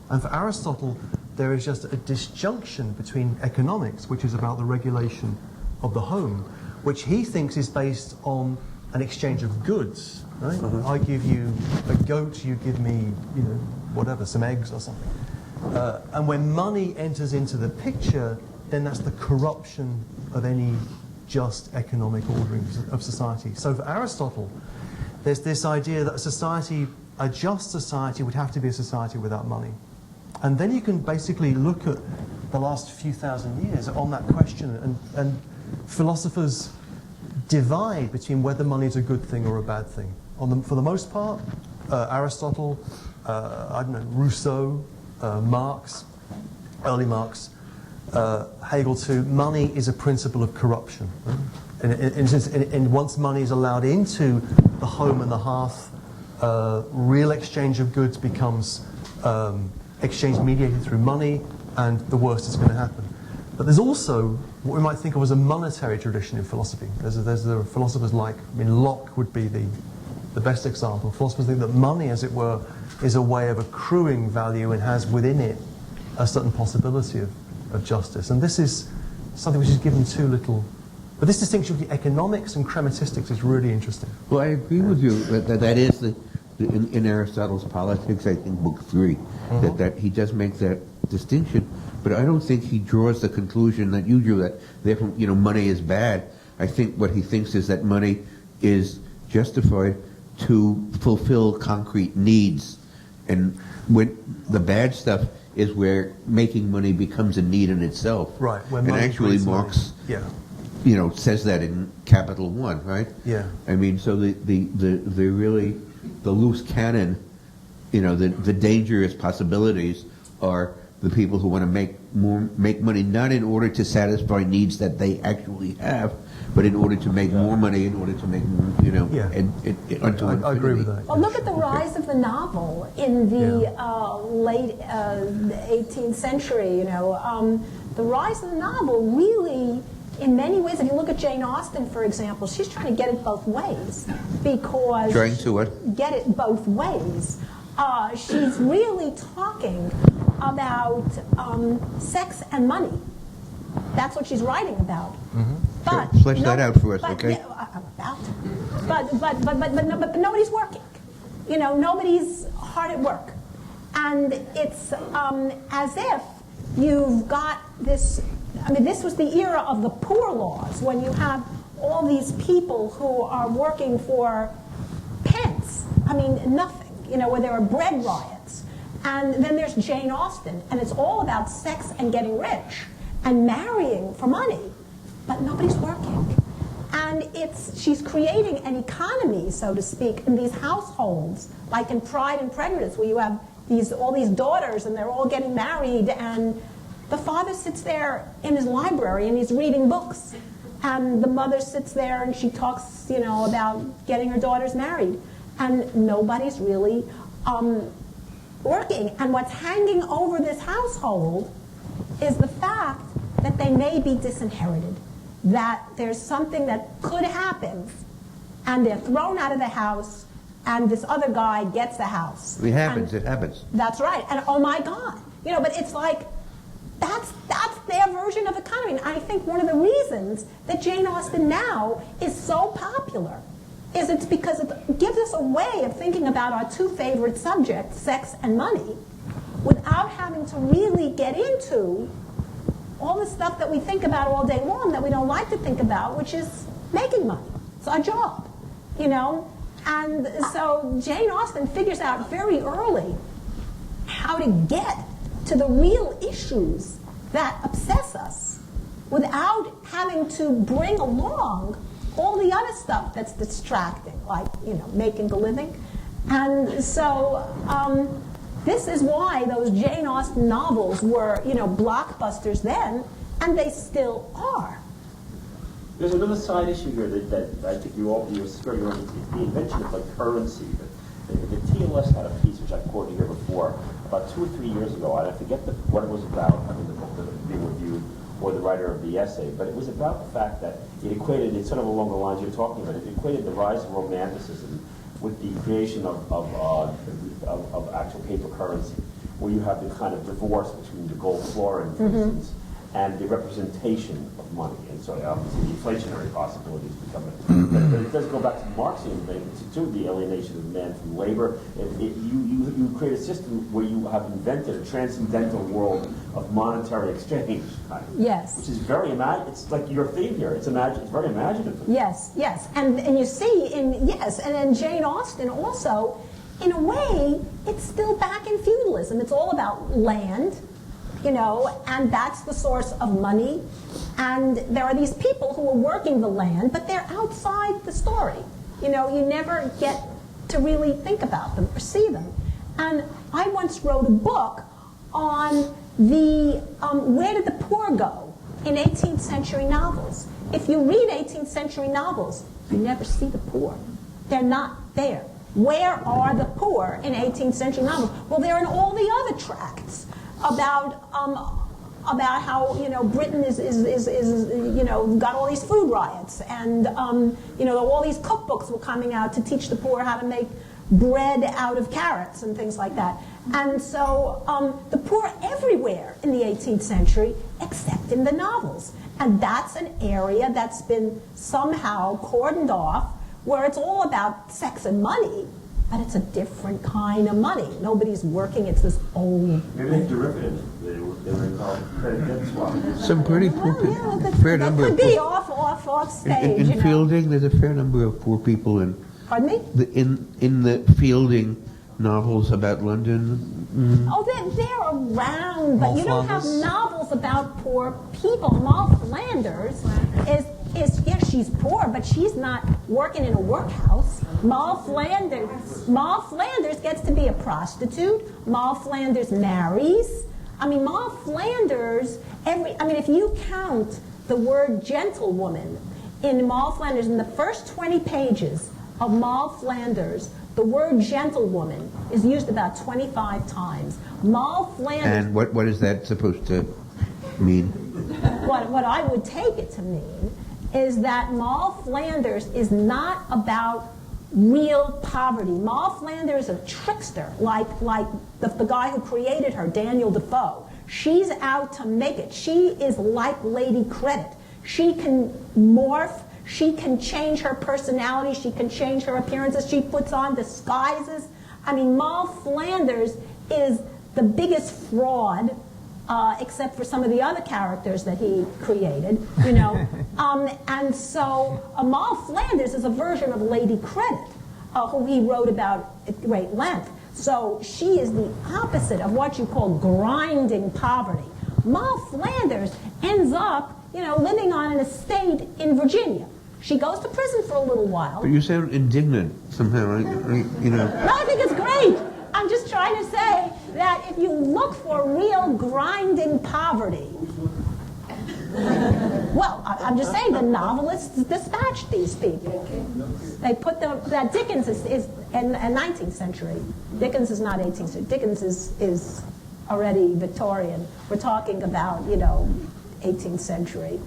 And for Aristotle, there is just a disjunction between economics, which is about the regulation of the home, which he thinks is based on an exchange of goods, right? I give you a goat, you give me, whatever, some eggs or something. And when money enters into the picture, then that's the corruption of any just economic ordering of society. So for Aristotle, there's this idea that a just society would have to be a society without money. And then you can basically look at the last few thousand years on that question, and philosophers divide between whether money is a good thing or a bad thing. For the most part, Aristotle, Rousseau, Marx, early Marx, Hegel too, money is a principle of corruption. Right? And once money is allowed into the home and the hearth, real exchange of goods becomes exchange mediated through money, and the worst is going to happen. But there's also what we might think of as a monetary tradition in philosophy. There are philosophers like, Locke would be the best example. Philosophers think that money, as it were, is a way of accruing value and has within it a certain possibility of justice. And this is something which is given too little. But this distinction between economics and crematistics is really interesting.
Well, I agree with you that is in Aristotle's Politics, I think, Book 3, that he does make that distinction. But I don't think he draws the conclusion that you drew, that therefore, money is bad. I think what he thinks is that money is justified to fulfill concrete needs, And when the bad stuff is where making money becomes a need in itself.
Right.
And actually Marx, says that in Capital One, right?
Yeah.
I mean, so the really, the loose cannon, the dangerous possibilities are the people who want to make money not in order to satisfy needs that they actually have, but in order to make more money, in order to make more,
I agree with that.
Well, look at the rise of the novel in the late 18th century. The rise of the novel really, in many ways, if you look at Jane Austen, for example, she's trying to get it both ways because
trying to what?
Get it both ways. She's really talking about sex and money. That's what she's writing about.
Mm-hmm. But flesh that out for us, okay?
Yeah, I'm about to. But nobody's working. Nobody's hard at work, and it's as if you've got this. I mean, this was the era of the poor laws, when you have all these people who are working for pence. I mean, nothing. Where there are bread riots. And then there's Jane Austen, and it's all about sex and getting rich and marrying for money, but nobody's working. And she's creating an economy, so to speak, in these households, like in Pride and Prejudice, where you have all these daughters, and they're all getting married, and the father sits there in his library, and he's reading books, and the mother sits there, and she talks, about getting her daughters married. And nobody's really working. And what's hanging over this household is the fact that they may be disinherited, that there's something that could happen, and they're thrown out of the house, and this other guy gets the house.
It happens.
That's right. And oh my God. But it's like, that's their version of economy. And I think one of the reasons that Jane Austen now is so popular is it's because it gives us a way of thinking about our two favorite subjects, sex and money, without having to really get into all the stuff that we think about all day long that we don't like to think about, which is making money. It's our job, And so Jane Austen figures out very early how to get to the real issues that obsess us without having to bring along all the other stuff that's distracting, like, making a living. And so this is why those Jane Austen novels were, blockbusters then, and they still are.
There's another side issue here that I think you're skirting around, the invention of currency. The TLS had a piece, which I quoted here before, about 2 or 3 years ago, and I forget what it was about. I mean, the book that was being reviewed, or the writer of the essay, but it was about the fact that it equated, it's sort of along the lines you're talking about, it equated the rise of romanticism with the creation of actual paper currency, where you have the kind of divorce between the gold florin, for instance, and the representation of money. And so obviously the inflationary possibilities become but it does go back to Marxian things too, the alienation of man from labor. You create a system where you have invented a transcendental world of monetary exchange, kind of,
yes,
which is very it's like your theme here. It's very imaginative.
Yes, and you see and then Jane Austen also, in a way, it's still back in feudalism. It's all about land. And that's the source of money. And there are these people who are working the land, but they're outside the story. You never get to really think about them or see them. And I once wrote a book on the where did the poor go in 18th century novels. If you read 18th century novels, you never see the poor. They're not there. Where are the poor in 18th century novels? Well, they're in all the other tracts about how Britain is got all these food riots, and all these cookbooks were coming out to teach the poor how to make bread out of carrots and things like that. And so the poor everywhere in the 18th century, except in the novels, and that's an area that's been somehow cordoned off, where it's all about sex and money. But it's a different kind of money. Nobody's working. It's this old.
Maybe they're derivative. They were called credit debt swap.
Some pretty poor people. Fair number
could be off stage.
In Fielding, there's a fair number of poor people in.
Pardon me?
In the Fielding novels about London?
Oh, they're around, but
Moll
you don't have
Flanders?
novels about poor people. Moll Flanders is yeah, she's poor, but she's not working in a workhouse. Moll Flanders gets to be a prostitute. Moll Flanders marries. I mean, Moll Flanders, if you count the word gentlewoman in Moll Flanders, in the first 20 pages of Moll Flanders, the word gentlewoman is used about 25 times. Moll Flanders...
And what is that supposed to mean?
What I would take it to mean is that Moll Flanders is not about real poverty. Moll Flanders is a trickster, like the guy who created her, Daniel Defoe. She's out to make it. She is like Lady Credit. She can morph. She can change her personality. She can change her appearances. She puts on disguises. I mean, Moll Flanders is the biggest fraud, except for some of the other characters that he created, you know. And so Moll Flanders is a version of Lady Credit, who he wrote about at great length. So she is the opposite of what you call grinding poverty. Moll Flanders ends up, you know, living on an estate in Virginia. She goes to prison for a little while.
But you sound indignant somehow, you know.
No, I think it's great. I'm just trying to say that if you look for real grinding poverty, well, I'm just saying the novelists dispatched these people. They put them, that Dickens is in 19th century. Dickens is not 18th century. Dickens is already Victorian. We're talking about, you know, 18th century.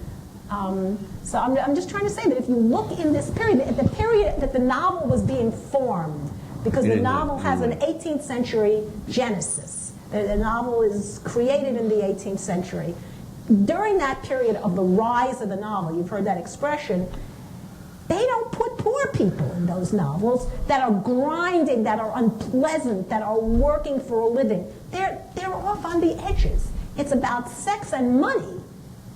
So I'm just trying to say that if you look in this period, at the period that the novel was being formed, because the novel has an 18th century genesis. The novel is created in the 18th century. During that period of the rise of the novel, you've heard that expression, they don't put poor people in those novels that are grinding, that are unpleasant, that are working for a living. They're off on the edges. It's about sex and money,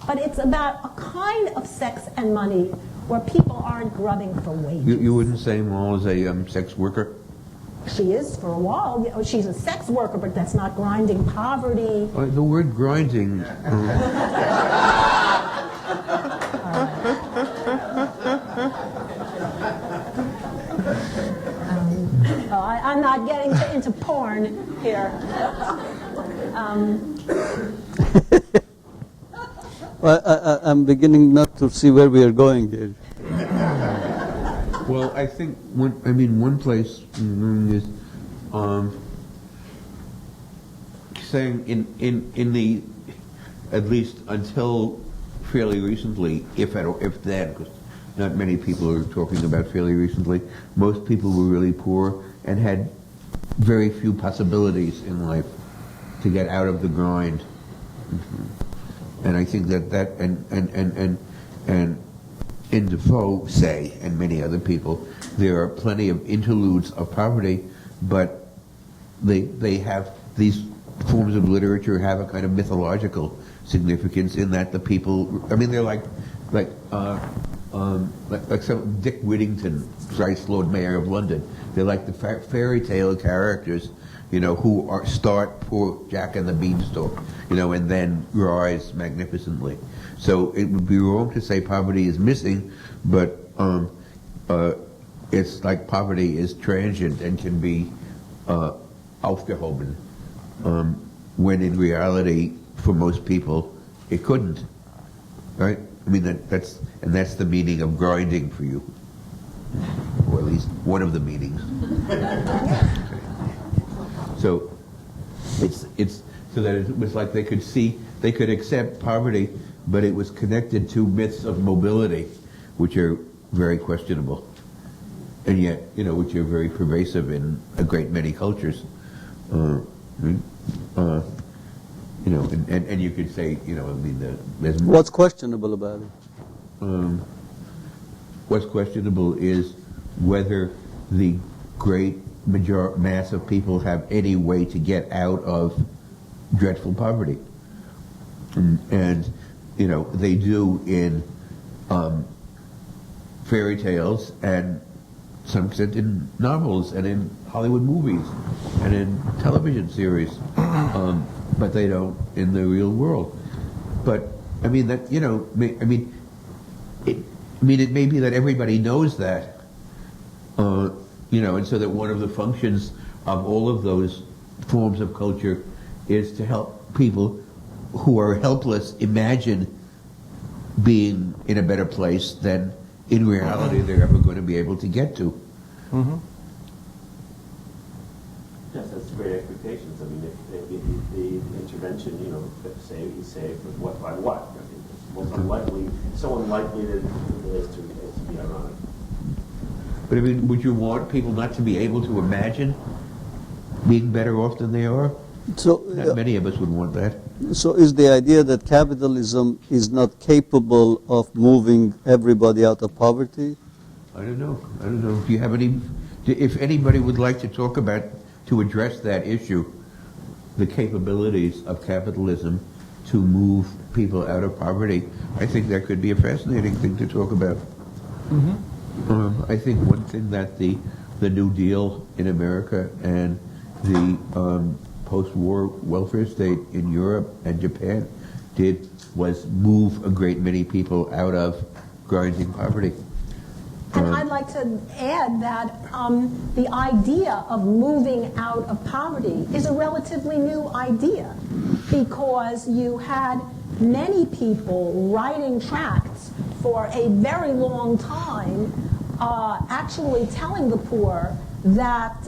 but it's about a kind of sex and money where people aren't grubbing for wages.
You wouldn't say Moll is a sex worker?
She is for a while. You know, she's a sex worker, but that's not grinding poverty.
The word grinding...
I'm not getting into porn here.
Well, I'm beginning not to see where we are going here.
Well, I think one place is saying in the, at least until fairly recently, if that, because not many people are talking about fairly recently, most people were really poor and had very few possibilities in life to get out of the grind. And I think that and in Defoe, say, and many other people, there are plenty of interludes of poverty, but they have, these forms of literature have a kind of mythological significance in that the people, I mean, they're like some Dick Whittington, thrice Lord Mayor of London. They're like the fairy tale characters, you know, who start poor Jack and the Beanstalk, you know, and then rise magnificently. So it would be wrong to say poverty is missing, but it's like poverty is transient and can be aufgehoben, when in reality, for most people, it couldn't, right? I mean, that's the meaning of grinding for you, or at least one of the meanings. So it's so that it was like they could accept poverty, but it was connected to myths of mobility, which are very questionable, and yet, you know, which are very pervasive in a great many cultures. You know, and you could say, you know, I mean, there's
What's questionable about it?
What's questionable is whether the great mass of people have any way to get out of dreadful poverty. And you know, they do in fairy tales and some extent in novels and in Hollywood movies and in television series, but they don't in the real world. But I mean that it may be that everybody knows that, and so that one of the functions of all of those forms of culture is to help people who are helpless imagine being in a better place than in reality they're ever going to be able to get to.
Mm-hmm.
Yes, that's great expectations. I mean, if the intervention, save what by what? I mean, it's most unlikely, so unlikely that it is to be ironic.
But I mean, would you want people not to be able to imagine being better off than they are?
So,
not many of us would want that.
So is the idea that capitalism is not capable of moving everybody out of poverty?
I don't know. Do you have any? If anybody would like to talk about, to address that issue, the capabilities of capitalism to move people out of poverty, I think that could be a fascinating thing to talk about. Mm-hmm. I think one thing that the New Deal in America and the post-war welfare state in Europe and Japan did was move a great many people out of grinding poverty.
And I'd like to add that the idea of moving out of poverty is a relatively new idea, because you had many people writing tracts for a very long time actually telling the poor that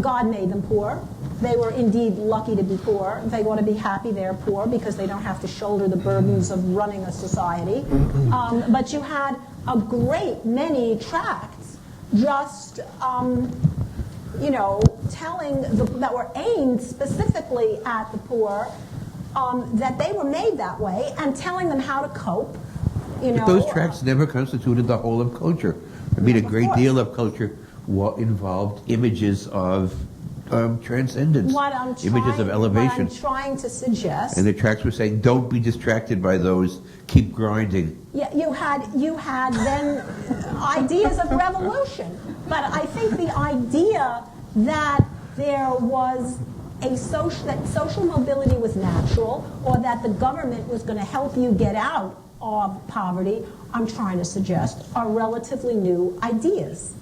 God made them poor. They were indeed lucky to be poor. They ought to be happy they're poor because they don't have to shoulder the burdens of running a society. But you had a great many tracts just, telling that were aimed specifically at the poor, that they were made that way, and telling them how to cope.
But those tracts never constituted the whole of culture. I mean, a great deal of culture involved images of transcendence, images of elevation.
What I'm trying to suggest.
And the tracts were saying, don't be distracted by those, keep grinding.
Yeah, you had then ideas of revolution. But I think the idea that there was that social mobility was natural, or that the government was going to help you get out of poverty, I'm trying to suggest, are relatively new ideas.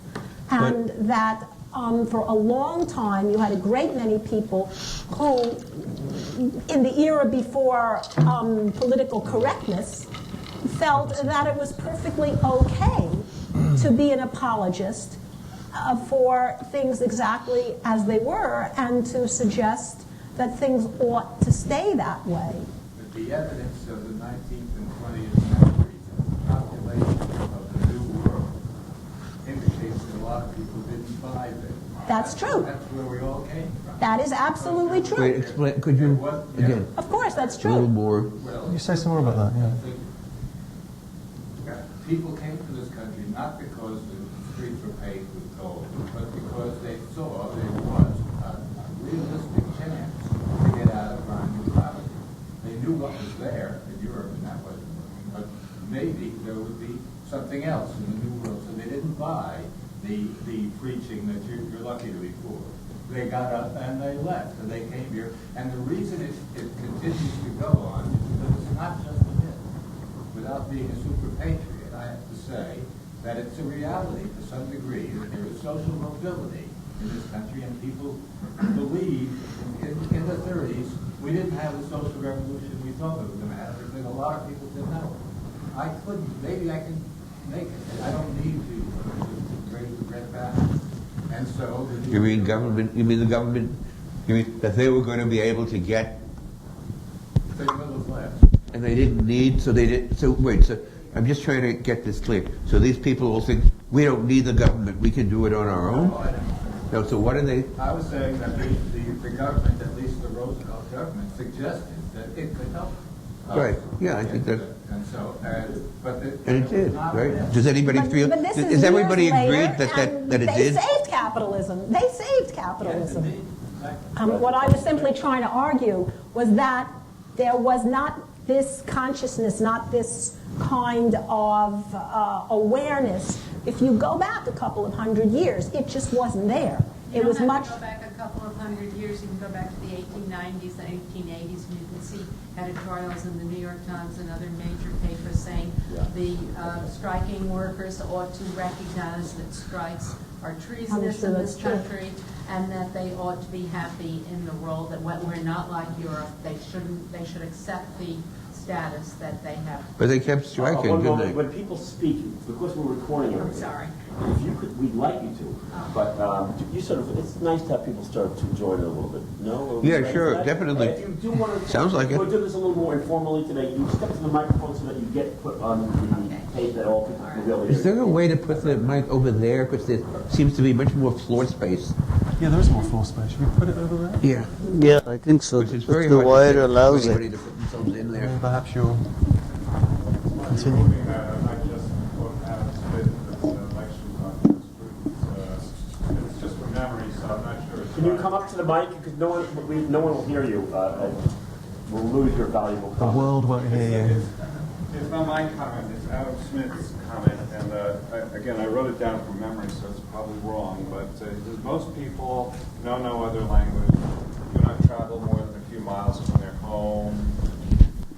And that for a long time, you had a great many people who, in the era before political correctness, felt that it was perfectly okay to be an apologist for things exactly as they were, and to suggest that things ought to stay that way.
But the evidence of the 19th and 20th centuries and the population of the New World indicates that a lot of people didn't buy them.
That's true.
That's where we all came from.
That is absolutely true.
Wait, explain, could you, again?
Of course, that's true.
A little more.
Can you say some more about that?
Yeah. People came to this country not because the streets were paved with gold, but because they saw there was a realistic chance to get out of grinding poverty. They knew what was there in Europe, and that wasn't working, but maybe there would be something else in the New World, so they didn't buy the preaching that you're lucky to be poor. They got up and they left, and they came here. And the reason it continues to go on is because it's not just a myth. Without being a super patriot, I have to say that it's a reality to some degree that there is social mobility in this country, and people believe in the 30s we didn't have the social revolution we thought we were going to have, because a lot of people said, no, I couldn't, maybe I can make it. I don't need to raise the red banner. And so
You mean the government, you mean that they were going to be able to get,
the middle class.
and they didn't need, so I'm just trying to get this clear. So these people will think, we don't need the government, we can do it on our own? No, so what are they?
I was saying that the government, at least the Roosevelt government, suggested that it could help us.
Right, yeah, I think that's...
And so, but
And it did, right? Does anybody feel,
But this
does everybody
years
agree
later,
that
and
it
they
did?
saved capitalism. They saved capitalism.
Yes, indeed. Exactly.
What I was simply trying to argue was that there was not this consciousness, not this kind of awareness If you go back a couple of hundred years, it just wasn't there.
You
It
don't
was
have
much.
to go back a couple of hundred years. You can go back to the 1890s and 1880s, and you can see editorials in the New York Times and other major papers saying the striking workers ought to recognize that strikes are treasonous in this country, and that they ought to be happy in the role that we're not like Europe. They should accept the status that they have.
But they kept striking,
One
didn't
moment.
they?
When people speak, because we're recording
I'm
everything.
sorry.
If you could, we'd like you to, but you sort of, it's nice to have people start to join in a little bit. No?
Yeah, sure, definitely.
If you do want to,
Sounds like it.
We'll do this a little more informally today. You step to the microphone so that you get put on the tape that all people can really
Is there a way to put the mic over there? Because there seems to be much more floor space.
Yeah, there is more floor space. Should we put it over there?
Yeah.
Yeah, I think so.
Which is
If
very
the
hard to
wire
fit
allows
anybody
it.
to put themselves in there.
Yeah, perhaps you'll continue.
I just quote Adam Smith in the lectures on jurisprudence. It's just from memory, so I'm not sure.
Can you come up to the mic? Because no one will hear you. We'll lose your valuable
The
comment.
world won't hear you.
It's not my comment, it's Adam Smith's comment, and again, I wrote it down from memory, so it's probably wrong, but most people know no other language, do not travel more than a few miles from their home,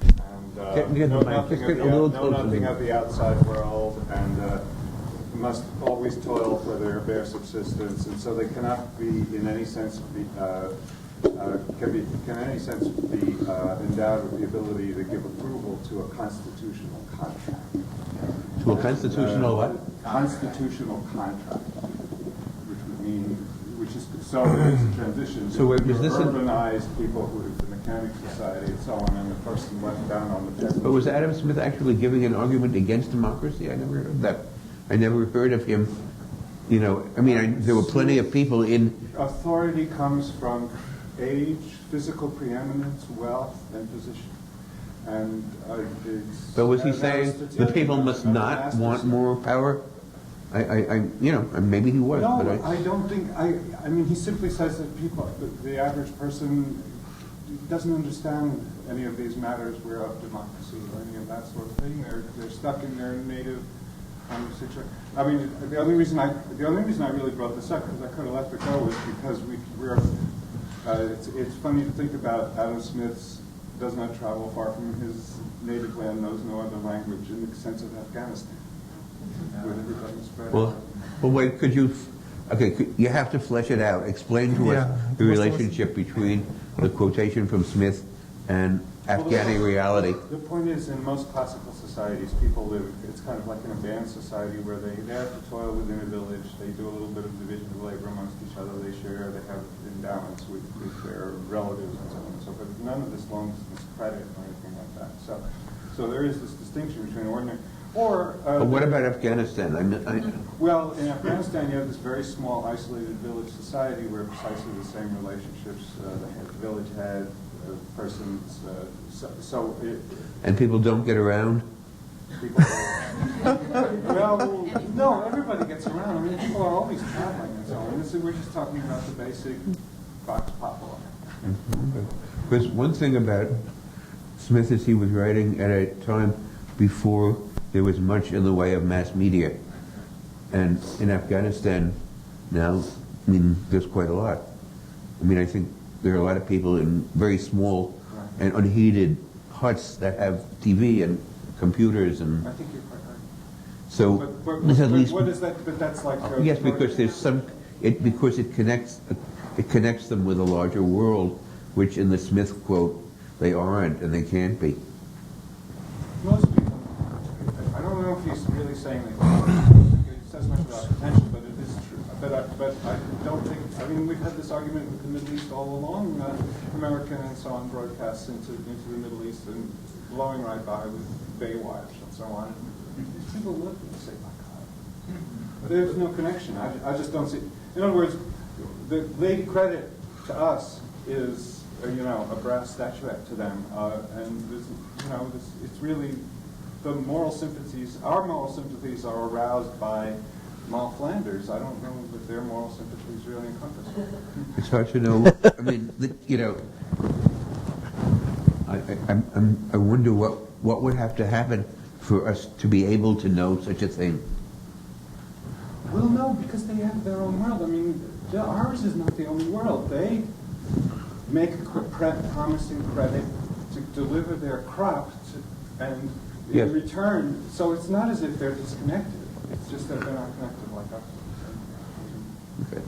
and
Get
know
the mic,
nothing,
just
of
get
the,
a little
know
closer to
nothing
the-
of the outside world, and must always toil for their bare subsistence, and so they cannot be, in any sense, can in any sense be endowed with the ability to give approval to a constitutional contract.
To a constitutional what?
Constitutional contract, which would mean, which is, so there's a transition.
So wait,
to
is this a-
urbanized people who, the mechanic society and so on, and the person went down on the peasant.
But was Adam Smith actually giving an argument against democracy? I never heard of that. I never heard of him. You know, I mean, there were plenty of people in.
Authority comes from age, physical preeminence, wealth, and position. And it's...
But was he
and
saying
that's
the people must
and
not
that's
want
the-
more power? You know, maybe he was,
No,
but
I don't think, I mean, he simply says that people, the average person doesn't understand any of these matters where of democracy or any of that sort of thing. They're stuck in their native situation. I mean, the only reason I really brought this up, because I could have let it go, was because it's funny to think about Adam Smith's does not travel far from his native land, knows no other language in the sense of Afghanistan. With everybody spread
well,
out.
well, wait. Could you? Okay, you have to flesh it out. Explain to us the relationship between the quotation from Smith and Afghani reality.
The point is, in most classical societies, people live, it's kind of like in a band society where they have to toil within a village, they do a little bit of division of labor amongst each other, they share, they have endowments with their relatives and so on and so forth. None of this loans this credit or anything like that. So there is this distinction between ordinary, or...
But what about Afghanistan?
Well, in Afghanistan, you have this very small, isolated village society where precisely the same relationships, the village head, persons,
And people don't get around?
people, well, no, everybody gets around. I mean, people are always traveling and so on. We're just talking about the basic vox populi.
Because one thing about Smith is he was writing at a time before there was much in the way of mass media. And in Afghanistan now, I mean, there's quite a lot. I mean, I think there are a lot of people in very small and unheated huts that have TV and computers and...
I think you're quite right.
So,
But
there's at least...
what is that? But that's like...
Yes, because there's some... because it connects them with a larger world, which in the Smith quote, they aren't and they can't be.
Most people, I don't know if he's really saying that he says much about potential, but it is true. But I don't think, I mean, we've had this argument with the Middle East all along. American and so on broadcasts into the Middle East and blowing right by with Baywatch and so on. These people look and say, my God. But there's no connection. I just don't see. In other words, the lady credit to us is, a brass statuette to them. And this, it's really the moral sympathies, our moral sympathies are aroused by Mal Flanders. I don't know that their moral sympathies really encompass it.
It's hard to know. I mean, I wonder what would have to happen for us to be able to know such a thing.
Well, no, because they have their own world. I mean, ours is not the only world. They make a promising credit to deliver their crop, and in return, so it's not as if they're disconnected. It's just that they're not connected like us.
Okay.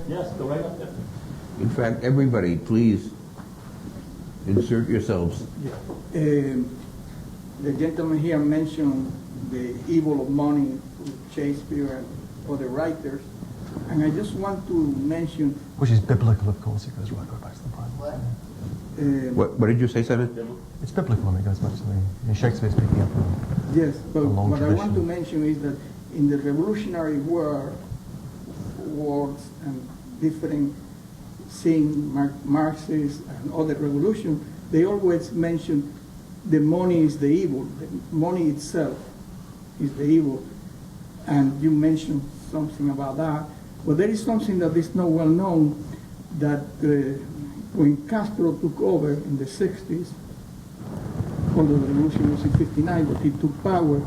Yes, go right up there.
In fact, everybody, please insert yourselves.
The gentleman here mentioned the evil of money, Shakespeare and other writers, and I just want to mention...
Which is biblical, of course. It goes right back to the Bible.
What did you say, Simon?
It's biblical and it goes back to the Shakespeare's picking up on.
Yes, but what
tradition.
I want to mention is that in the Revolutionary War, wars and different seeing Marxists and other revolution, they always mention the money is the evil. The money itself is the evil. And you mentioned something about that. But there is something that is not well known, that when Castro took over in the 60s, although the revolution was in 59, but he took power,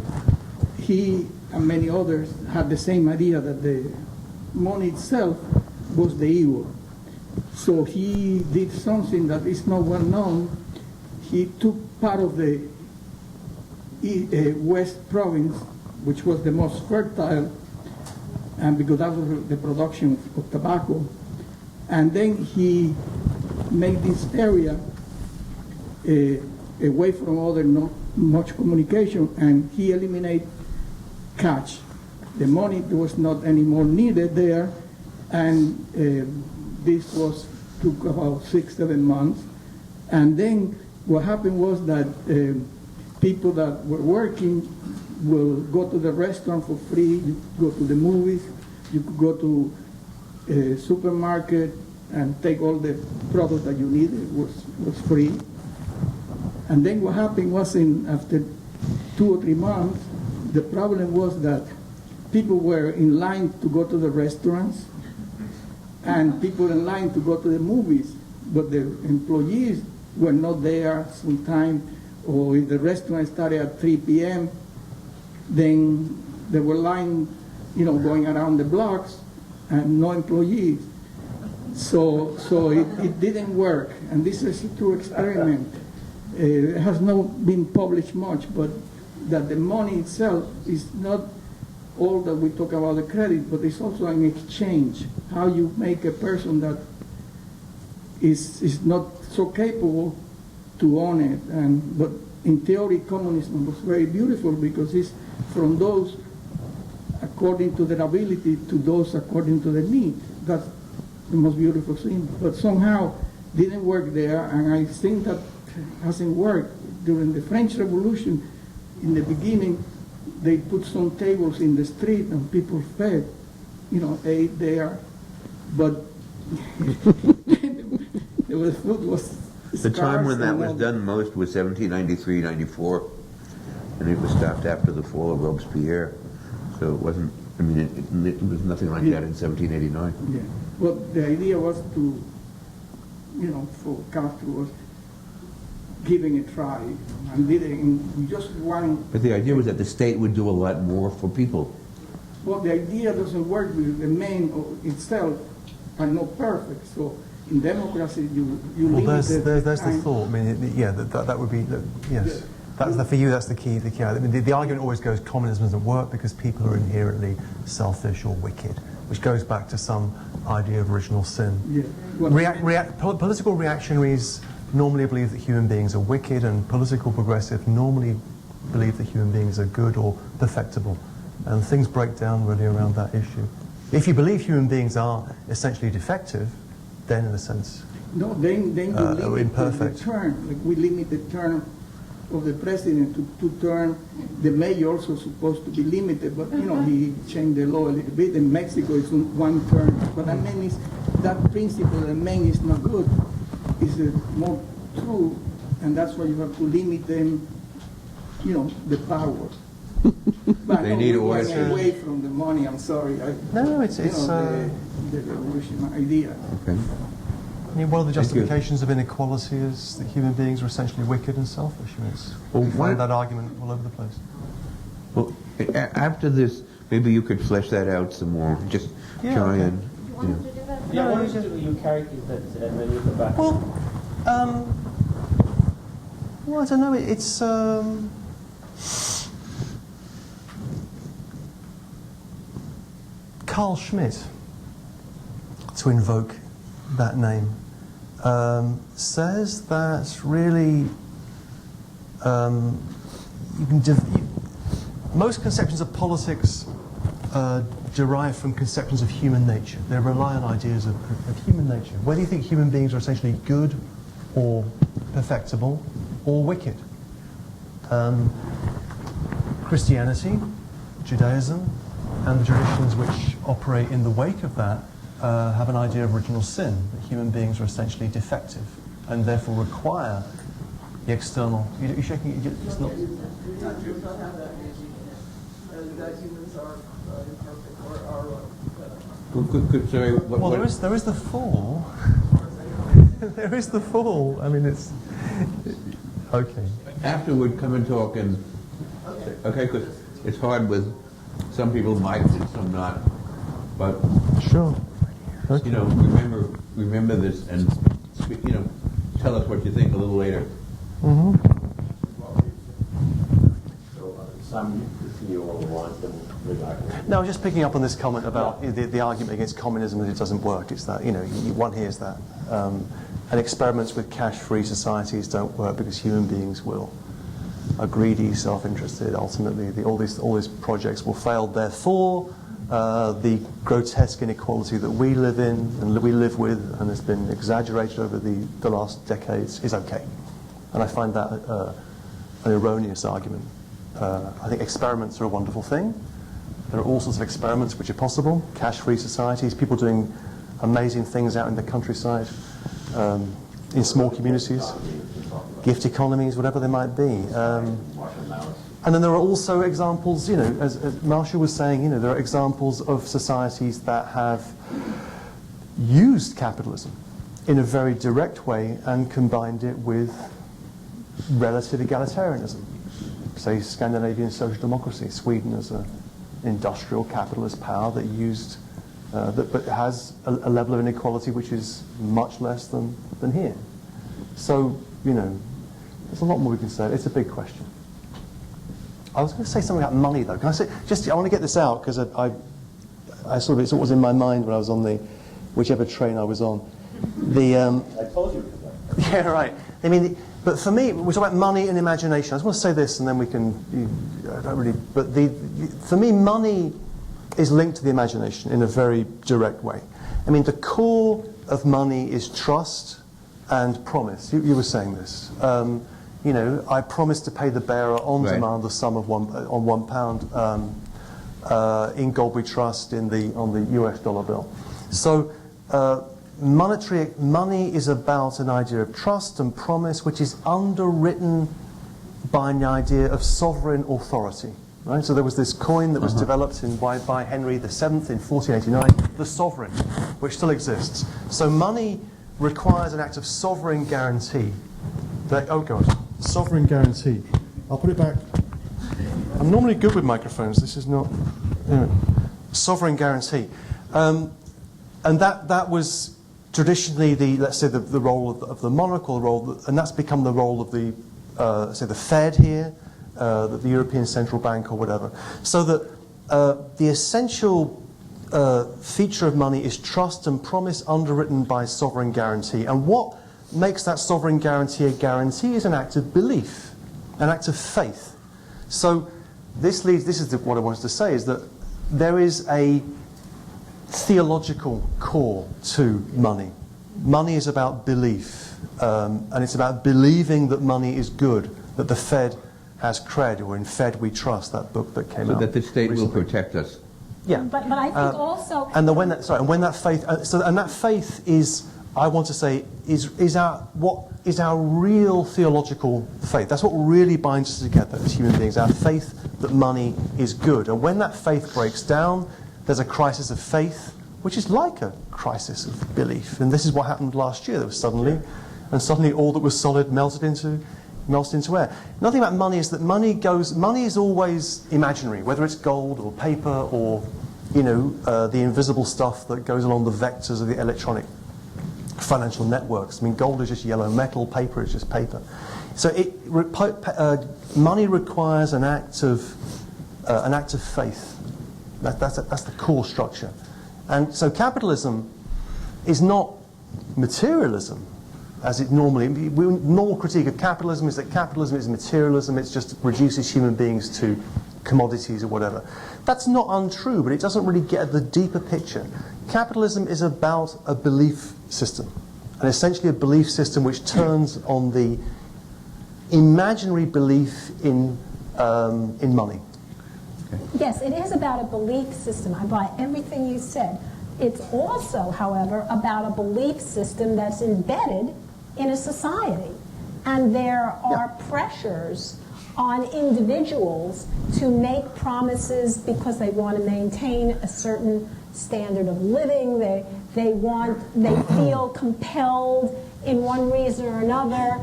he and many others had the same idea that the money itself was the evil. So he did something that is not well known. He took part of the West Province, which was the most fertile, and because that was the production of tobacco, and then he made this area away from other not much communication, and he eliminated cash. The money was not anymore needed there, and this took about 6-7 months. And then what happened was that people that were working will go to the restaurant for free, you go to the movies, you could go to a supermarket and take all the products that you needed, was free. And then what happened was after 2 or 3 months, the problem was that people were in line to go to the restaurants and people in line to go to the movies, but the employees were not there sometime, or if the restaurant started at 3 p.m., then there were lines, going around the blocks and no employees. So it didn't work, and this is a true experiment. It has not been published much, but that the money itself is not all that we talk about the credit, but it's also an exchange. How you make a person that is not so capable to own it. But in theory, communism was very beautiful because it's from those according to their ability to those according to their need. That's the most beautiful thing. But somehow didn't work there, and I think that hasn't worked. During the French Revolution, in the beginning, they put some tables in the street and people fed, ate there, but the food was
The time when that was done most was 1793, 94, and it was stopped after the fall of Robespierre. So it wasn't, it was nothing like that in 1789.
Yeah. Well, the idea was to, for Castro was giving a try, and did it in just one.
But the idea was that the state would do a lot more for people.
Well, the idea doesn't work with the men itself are not perfect. So in democracy, you
well, there's
the
the thought. That would be yes. For you, that's the key. The argument always goes communism doesn't work because people are inherently selfish or wicked, which goes back to some idea of original sin.
Yeah. Well,
Political reactionaries normally believe that human beings are wicked, and political progressives normally believe that human beings are good or perfectible. And things break down really around that issue. If you believe human beings are essentially defective, then in a sense,
no, then you limit
imperfect.
The term. Like we limit the term of the president to 2 terms. The mayor also supposed to be limited, but he changed the law a little bit. In Mexico, it's 1 term. But I mean, is that principle that man is not good is more true, and that's why you have to limit them, the power. But
They need
going
order.
away from the money. I'm sorry.
No, it's
the revolution idea.
Okay.
One of the justifications of inequality is that human beings are essentially wicked and selfish.
Well,
We find that argument all over the place.
Well, after this, maybe you could flesh that out some more. Just try and. You know.
Yeah, what is your characters that many of them back?
Well, I don't know. It's Carl Schmitt, to invoke that name, says that really most conceptions of politics derive from conceptions of human nature. They rely on ideas of human nature. Whether you think human beings are essentially good or perfectible or wicked. Christianity, Judaism, and the traditions which operate in the wake of that have an idea of original sin, that human beings are essentially defective and therefore require the external... You're shaking... It's not...
That humans are imperfect or are...
Sorry,
well, there is the fall. There is the fall. I mean, it's... Okay.
Afterward, come and talk and... Okay, because it's hard with some people mic'd and some not. But...
Sure. Okay.
You know, remember this and, you know, tell us what you think a little later.
Mm-hmm. No, just picking up on this comment about the argument against communism that it doesn't work. It's that, you know, one hears that. And experiments with cash-free societies don't work because human beings are greedy, self-interested. Ultimately, all these projects will fail. Therefore, the grotesque inequality that we live in and we live with and has been exaggerated over the last decades is okay. And I find that an erroneous argument. I think experiments are a wonderful thing. There are all sorts of experiments which are possible. Cash-free societies, people doing amazing things out in the countryside, in small communities, gift economies, whatever they might be. And then there are also examples, you know, as Marshall was saying, you know, there are examples of societies that have used capitalism in a very direct way and combined it with relative egalitarianism. Say Scandinavian social democracy, Sweden as an industrial capitalist power that used, but has a level of inequality which is much less than here. So, you know, there's a lot more we can say. It's a big question. I was going to say something about money, though. Can I say, I want to get this out, because I sort of, it's what was in my mind when I was on whichever train I was on.
I told you.
Yeah, right. I mean, but for me, we talk about money and imagination. I just want to say this, and then we can, I don't really, but for me, money is linked to the imagination in a very direct way. I mean, the core of money is trust and promise. You were saying this. You know, I promise to pay the bearer on demand the sum of £1 in gold we trust on the US dollar bill. So money is about an idea of trust and promise, which is underwritten by an idea of sovereign authority. Right? So there was this coin that was developed by Henry VII in 1489, the sovereign, which still exists. So money requires an act of sovereign guarantee. Sovereign guarantee. I'll put it back. I'm normally good with microphones. This is not. Sovereign guarantee. And that was traditionally let's say the role of the monarch, or the role, and that's become the role of say the Fed here, the European Central Bank or whatever. So that the essential feature of money is trust and promise underwritten by sovereign guarantee. And what makes that sovereign guarantee a guarantee is an act of belief, an act of faith. So this is what I wanted to say, is that there is a theological core to money. Money is about belief, and it's about believing that money is good, that the Fed has cred, or in Fed we trust, that book that came out.
So that the state
recently
will protect us.
Yeah. But I think also...
And when that faith... and that faith is, I want to say, is our real theological faith. That's what really binds us together as human beings, our faith that money is good. And when that faith breaks down, there's a crisis of faith, which is like a crisis of belief. And this is what happened last year. There was suddenly all that was solid melted into melted into air. Another thing about money is that money is always imaginary, whether it's gold or paper or, the invisible stuff that goes along the vectors of the electronic financial networks. I mean, gold is just yellow metal, paper is just paper. So money requires an act of faith. That's the core structure. And so capitalism is not materialism, as it normal critique of capitalism is that capitalism is materialism, it just reduces human beings to commodities or whatever. That's not untrue, but it doesn't really get at the deeper picture. Capitalism is about a belief system, and essentially a belief system which turns on the imaginary belief in money.
Yes, it is about a belief system. I buy everything you said. It's also, however, about a belief system that's embedded in a society. And there are pressures on individuals to make promises because they want to maintain a certain standard of living. They feel compelled in one reason or another.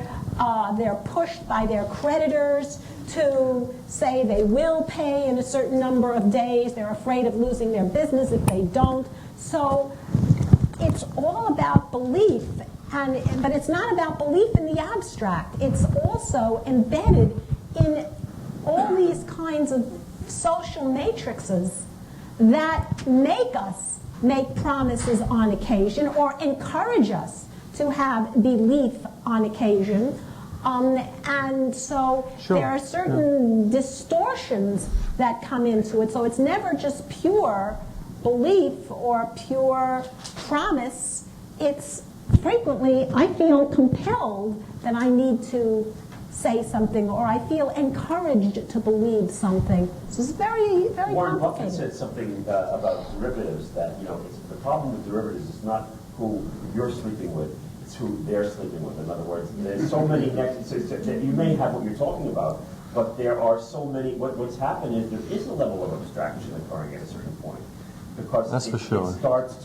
They're pushed by their creditors to say they will pay in a certain number of days. They're afraid of losing their business if they don't. So it's all about belief, but it's not about belief in the abstract. It's also embedded in all these kinds of social matrices that make us make promises on occasion or encourage us to have belief on occasion. And so there are certain distortions that come into it. So it's never just pure belief or pure promise. It's frequently, I feel compelled that I need to say something, or I feel encouraged to believe something. So it's very, very
Warren
complicated.
Buffett said something about derivatives, that the problem with derivatives is not who you're sleeping with, it's who they're sleeping with. In other words, there's so many nexuses that you may have what you're talking about, but there are so many. What's happened is there is a level of abstraction occurring at a certain point, because it starts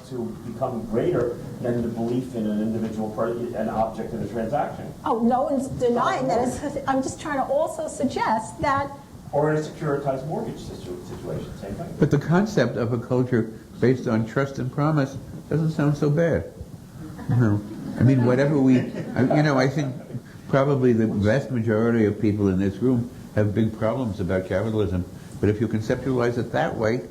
to become greater than the belief in an individual an object in a transaction.
Oh, no one's denying that. I'm just trying to also suggest that.
Or in a securitized mortgage situation, same thing.
But the concept of a culture based on trust and promise doesn't sound so bad. I mean, whatever I think probably the vast majority of people in this room have big problems about capitalism. But if you conceptualize it that way,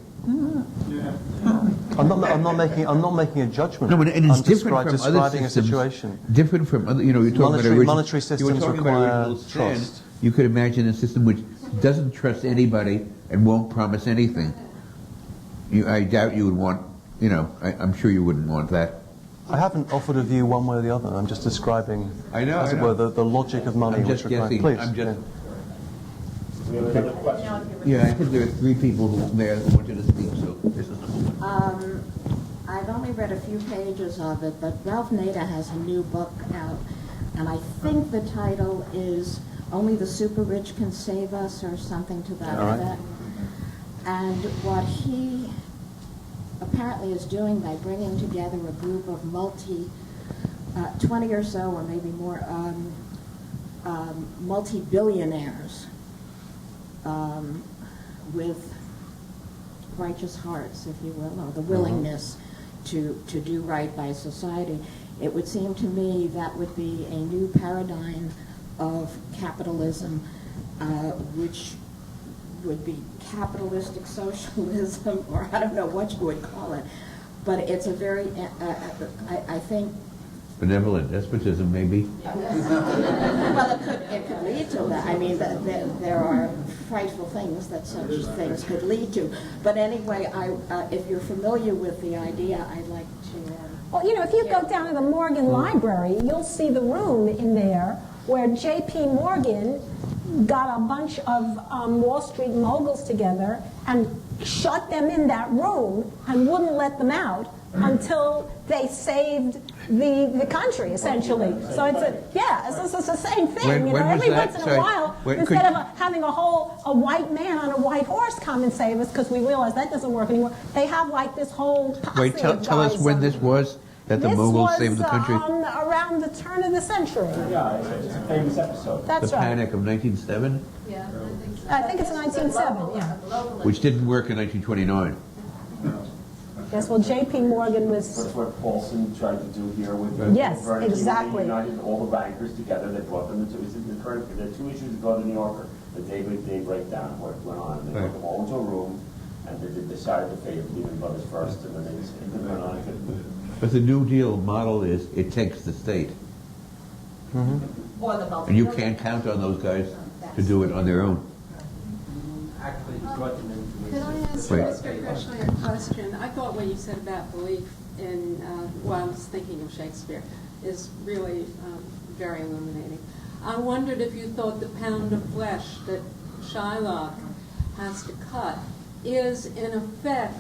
I'm not making a judgment.
No, and it's different from
describing
other systems.
A situation.
Different from other. You're talking about
monetary systems require trust.
You could imagine a system which doesn't trust anybody and won't promise anything. I doubt you would want. I'm sure you wouldn't want that.
I haven't offered a view one way or the other. I'm just describing, as it were, the logic of money.
I'm just guessing.
Please.
We have another question.
Yeah, I think there are three people there who wanted to speak, so this is number one.
I've only read a few pages of it, but Ralph Nader has a new book out, and I think the title is Only the Super Rich Can Save Us, or something to that effect. And what he apparently is doing by bringing together a group of 20 or so, or maybe more, multi-billionaires with righteous hearts, if you will, or the willingness to do right by society. It would seem to me that would be a new paradigm of capitalism, which would be capitalistic socialism, or I don't know what you would call it. But it's a very, I think...
Benevolent despotism, maybe?
Well, it could lead to that. I mean, there are frightful things that such things could lead to. But anyway, if you're familiar with the idea, I'd like to...
Well, if you go down to the Morgan Library, you'll see the room in there where J.P. Morgan got a bunch of Wall Street moguls together and shut them in that room and wouldn't let them out until they saved the country, essentially. So it's the same thing. Every once in a while, instead of having a white man on a white horse come and save us, because we realize that doesn't work anymore, they have like this whole posse of guys.
Tell us when this was. That the
This
Moguls
was
saved the country?
around the turn of the century.
Yeah, it's a famous episode.
That's
The
right.
Panic of 1907,
Yeah, I think so.
I think it's 1907, yeah.
which didn't work in 1929.
Yes, well, J.P. Morgan was,
That's what Paulson tried to do here with
Yes,
Vernon.
exactly.
He united all the bankers together. They brought them into the current. There are two issues that go to the New Yorker. The day break down of what went on. And they put them all into a room, and they decided to favor Lehman Brothers first, and then they went on.
But the New Deal model is it takes the state.
Or the
And you can't count on those guys to do it on their own.
Actually, brought them into
Can I ask
Right.
Mr. Critchley a question? I thought what you said about belief in, well, I was thinking of Shakespeare, is really very illuminating. I wondered if you thought the pound of flesh that Shylock has to cut is, in effect,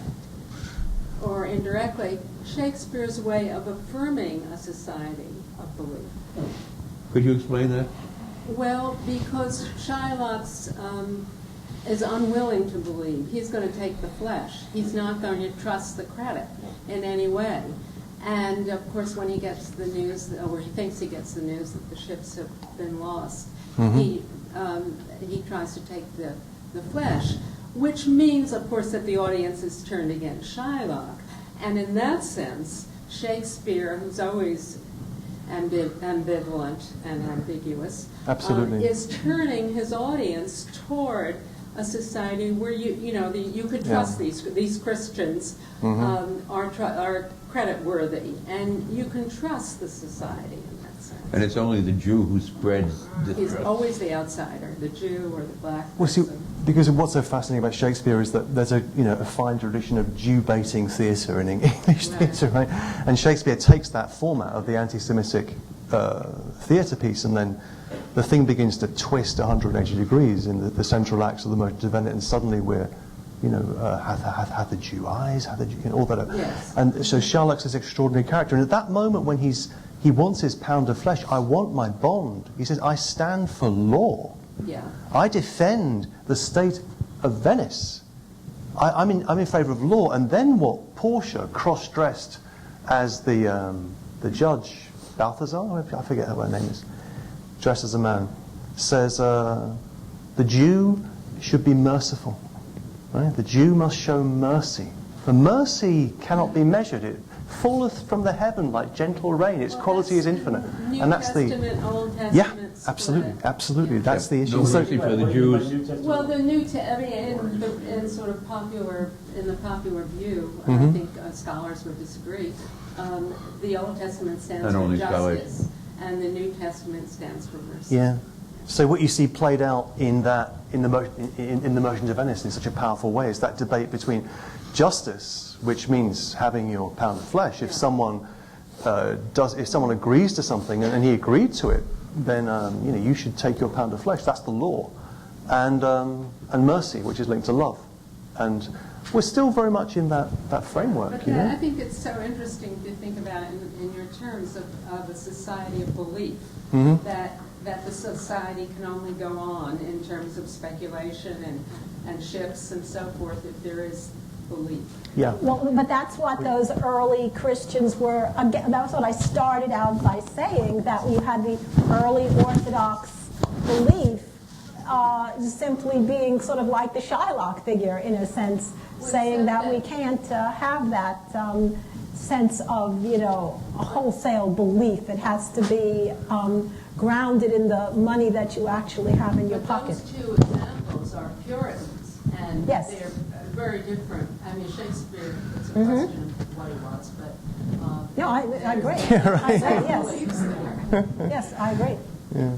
or indirectly, Shakespeare's way of affirming a society of belief.
Could you explain that?
Well, because Shylock's is unwilling to believe. He's going to take the flesh. He's not going to trust the credit in any way. And of course, when he gets the news, or he thinks he gets the news that the ships have been lost, he tries to take the flesh, which means, of course, that the audience is turned against Shylock. And in that sense, Shakespeare, who's always ambivalent and ambiguous,
Absolutely.
is turning his audience toward a society where you could trust these Christians are credit worthy, and you can trust the society in that sense.
And it's only the Jew who spreads
He's
distrust.
always the outsider, the Jew or the black
Well, see,
person.
because what's so fascinating about Shakespeare is that there's a fine tradition of Jew-baiting theatre in English theatre, right? And Shakespeare takes that format of the anti-Semitic theatre piece, and then the thing begins to twist 180 degrees in the central acts of the Merchant of Venice, and suddenly we're, hath the Jew eyes, hath the Jew, all that.
Yes.
And so Shylock's this extraordinary character, and at that moment when he wants his pound of flesh, I want my bond. He says, I stand for law.
Yeah.
I defend the state of Venice. I'm in favour of law. And then what? Portia, cross-dressed as the judge, Balthazar, I forget what her name is, dressed as a man, says the Jew should be merciful. Right? The Jew must show mercy. For mercy cannot be measured. It falleth from the heaven like gentle rain. Its quality is infinite.
New
And that's
Testament, Old Testament
yeah,
split.
absolutely. That's the issue.
No
So-
mercy for the Jews.
Well, the in sort of in the popular view, I think scholars would disagree. The Old Testament stands
Not
for
only
justice, and the New Testament stands for mercy.
Yeah. So what you see played out in the Merchant of Venice in such a powerful way is that debate between justice, which means having your pound of flesh. If someone agrees to something and he agreed to it, then you should take your pound of flesh. That's the law, and mercy, which is linked to love, and we're still very much in that framework.
But I think it's so interesting to think about it in your terms of a society of belief, that the society can only go on in terms of speculation and ships and so forth if there is belief.
Yeah.
well, but that's what those early Christians were, again, that was what I started out by saying, that you had the early Orthodox belief simply being sort of like the Shylock figure, in a sense, saying that we can't have that sense of, a wholesale belief. It has to be grounded in the money that you actually have in your pocket.
Those two examples are Puritans, and
Yes.
they're very different. I mean, Shakespeare, it's a question of what he was, but...
No, I agree.
Yeah, right.
I agree, yes.
beliefs there.
Yes, I agree.
Yeah.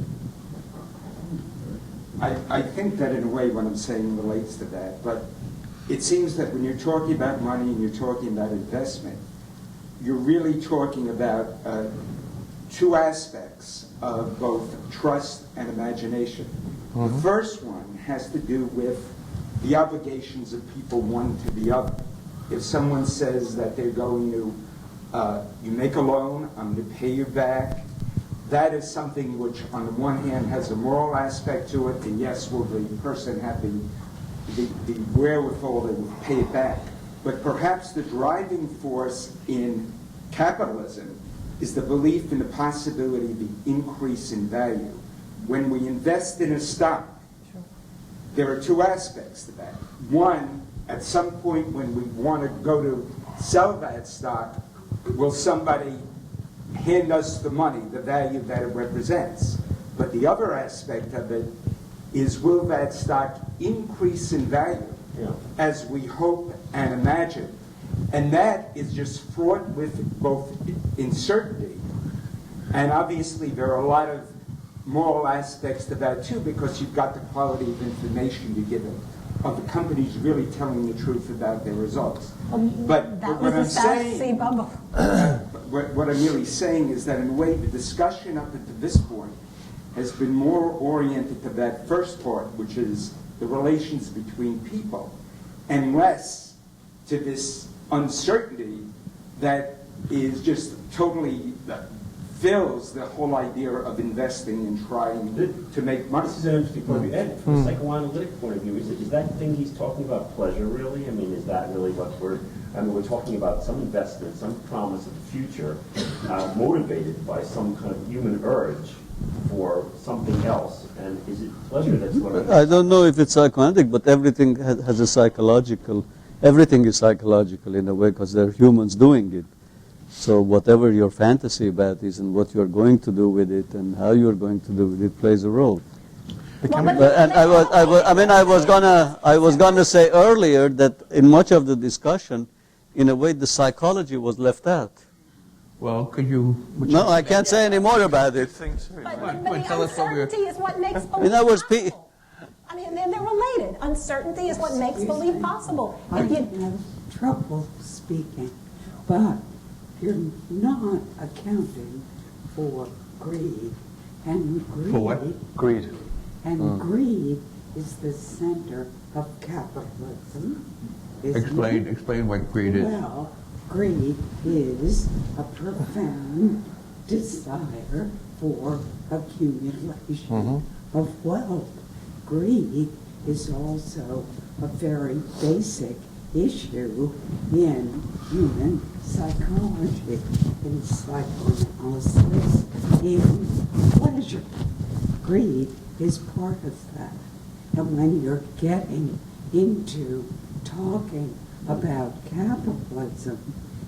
I think that in a way what I'm saying relates to that, but it seems that when you're talking about money and you're talking about investment, you're really talking about two aspects of both trust and imagination. The first one has to do with the obligations of people one to the other. If someone says that they're going to, you make a loan, I'm going to pay you back, that is something which on the one hand has a moral aspect to it, and yes, will the person have the wherewithal to pay it back. But perhaps the driving force in capitalism is the belief in the possibility of the increase in value. When we invest in a stock, there are two aspects to that. One, at some point when we want to go to sell that stock, will somebody hand us the money, the value that it represents? But the other aspect of it is, will that stock increase in value as we hope and imagine? And that is just fraught with both uncertainty, and obviously there are a lot of moral aspects to that too, because you've got the quality of information you're given, of the companies really telling the truth about their results. But what I'm saying, what I'm really saying is that in a way the discussion up to this point has been more oriented to that first part, which is the relations between people, and less to this uncertainty that is just totally fills the whole idea of investing and trying to make money.
This is an interesting point of view. Ed, from a psychoanalytic point of view, is that thing he's talking about pleasure, really? I mean, is that really what we're talking about some investment, some promise of the future, motivated by some kind of human urge for something else? And is it pleasure that's what
I don't know if it's psychoanalytic, but everything has a psychological, everything is psychological in a way, because there are humans doing it. So whatever your fantasy about is and what you're going to do with it and how you're going to do it plays a role. And I was gonna say earlier that in much of the discussion, in a way, the psychology was left out.
Well, could you?
No, I can't say any more about it.
But the uncertainty is what makes belief possible. I mean, they're related. Uncertainty is what makes belief possible.
I have trouble speaking, but you're not accounting for greed. And greed.
For what?
Greed.
And greed is the center of capitalism.
Explain what greed is.
Well, greed is a profound desire for accumulation of wealth. Greed is also a very basic issue in human psychology, in psychoanalysis, in pleasure. Greed is part of that. And when you're getting into talking about capitalism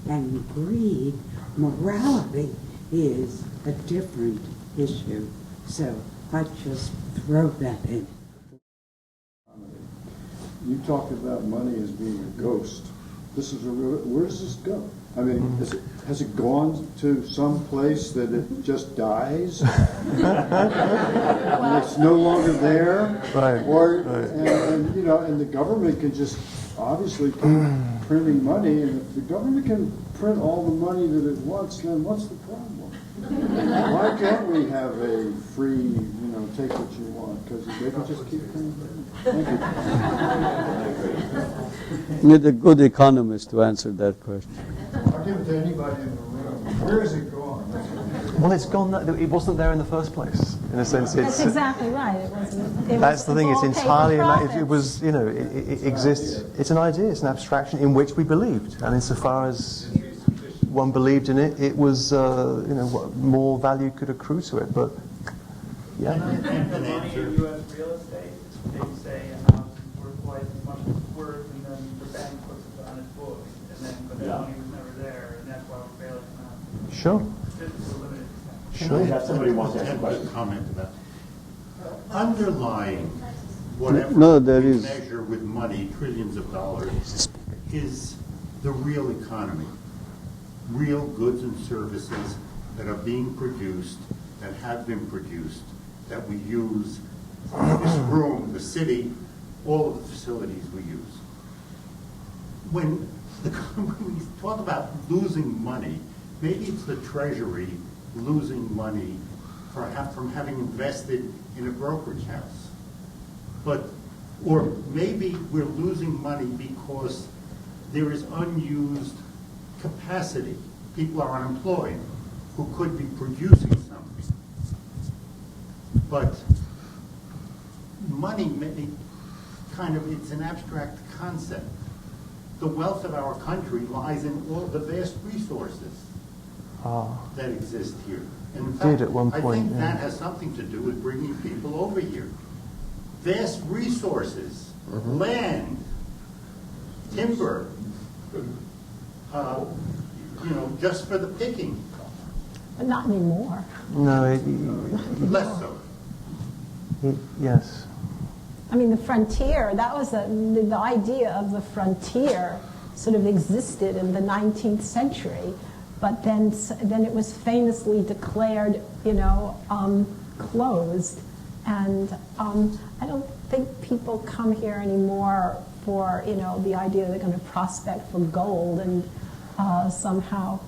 and greed, morality is a different issue. So I just throw that in.
You talked about money as being a ghost. This is where does this go? I mean, has it gone to some place that it just dies? And it's no longer there?
Right.
Or, and you know, and the government can just obviously keep printing money, and if the government can print all the money that it wants, then what's the problem? Why can't we have a free, take what you want? Because they can just keep printing money. Thank you.
You need a good economist to answer that question.
I'll give it to anybody in the room. Where is it gone?
Well, it's gone. It wasn't there in the first place. In a sense,
That's exactly right. It wasn't.
That's the thing. It's entirely. It was. It exists. It's an idea. It's an abstraction in which we believed, and insofar as one believed in it, it was. What more value could accrue to it, but yeah.
And the money in U.S. real estate, they say a house is worth twice as much as it's worth, and then the bank puts it on its books, but the money was never there, and that's why we're failing now.
Sure.
Sure. Have somebody wants to
have a comment about underlying whatever we measure with money, trillions of dollars, is the real economy, real goods and services that are being produced, that have been produced, that we use in this room, the city, all of the facilities we use. When we talk about losing money, maybe it's the Treasury losing money from having invested in a brokerage house. Or maybe we're losing money because there is unused capacity. People are unemployed who could be producing something. But money, it's an abstract concept. The wealth of our country lies in all the vast resources that exist here. And in
Did
fact,
at one
I
point,
think
yeah.
that has something to do with bringing people over here. Vast resources, land, timber, just for the picking.
But not anymore.
No,
Less so.
yes.
I mean, the frontier, that was the idea of the frontier sort of existed in the 19th century, but then it was famously declared, closed. And I don't think people come here anymore for, the idea they're going to prospect for gold and somehow,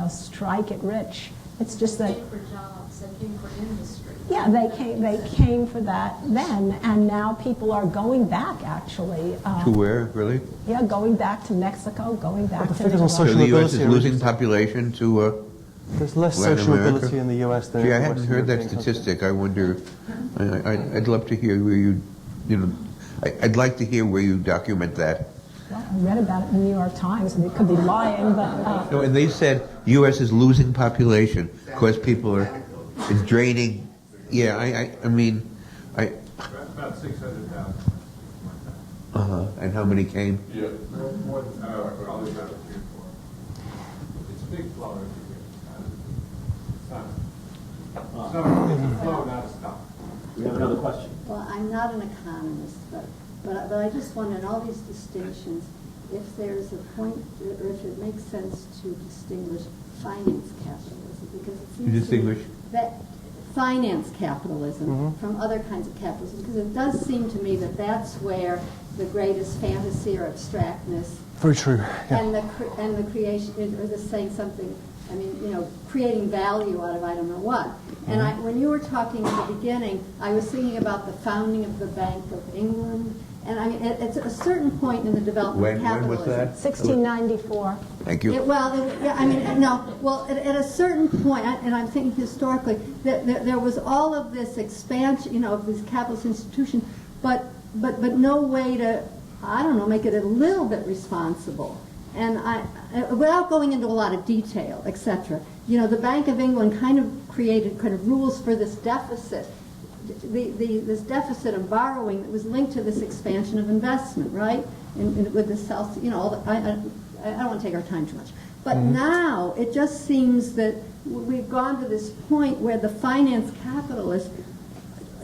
strike it rich. It's just that...
They came for jobs, they came for industry.
Yeah, they came for that then, and now people are going back, actually.
To where, really?
Yeah, going back to Mexico, going back to
figures
So
on
Nicaragua.
the U.S. is
mobility are
losing population to
There's less
Latin
social
America?
mobility in the U.S. than
Gee, I
in
hadn't
Western
heard that
European
statistic. I wonder, I'd love to hear where I'd like to hear where you document that.
Well, I read about it in the New York Times, and it could be lying, but...
No, and they said U.S. is losing population because people it's draining. Yeah, I mean,
About 600,000.
and how many came?
Yeah. More than probably about 3 or 4. It's a big flow every year. It's a flow, not a stop.
We have another question.
Well, I'm not an economist, but I just wonder, in all these distinctions, if there's a point, or if it makes sense to distinguish finance capitalism, because it seems
Distinguish?
to me that finance capitalism from other kinds of capitalism, because it does seem to me that that's where the greatest fantasy or abstractness
Very true. Yeah.
and the creation, or the saying something, I mean, creating value out of I don't know what. And when you were talking at the beginning, I was thinking about the founding of the Bank of England. And I mean, at a certain point in the development of capitalism.
When was that?
1694.
Thank you.
At a certain point, and I'm thinking historically, that there was all of this expansion, of these capitalist institutions, but no way to, I don't know, make it a little bit responsible. And without going into a lot of detail, etc. The Bank of England kind of created rules for this deficit. This deficit of borrowing that was linked to this expansion of investment, right? With the South, I don't want to take our time too much. But now it just seems that we've gone to this point where the finance capitalists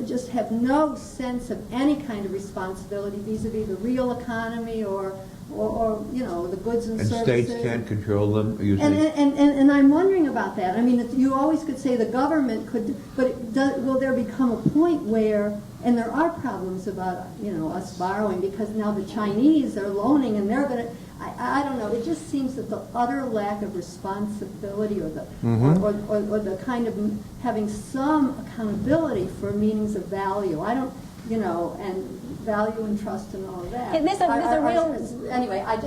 just have no sense of any kind of responsibility vis-a-vis the real economy or the goods and services.
States can't control them usually.
And I'm wondering about that. I mean, you always could say the government could, but will there become a point where, and there are problems about us borrowing because now the Chinese are loaning and they're going to. I don't know. It just seems that the utter lack of responsibility or the kind of having some accountability for meanings of value. I don't, and value and trust and all of that.
There's a real.
Anyway, I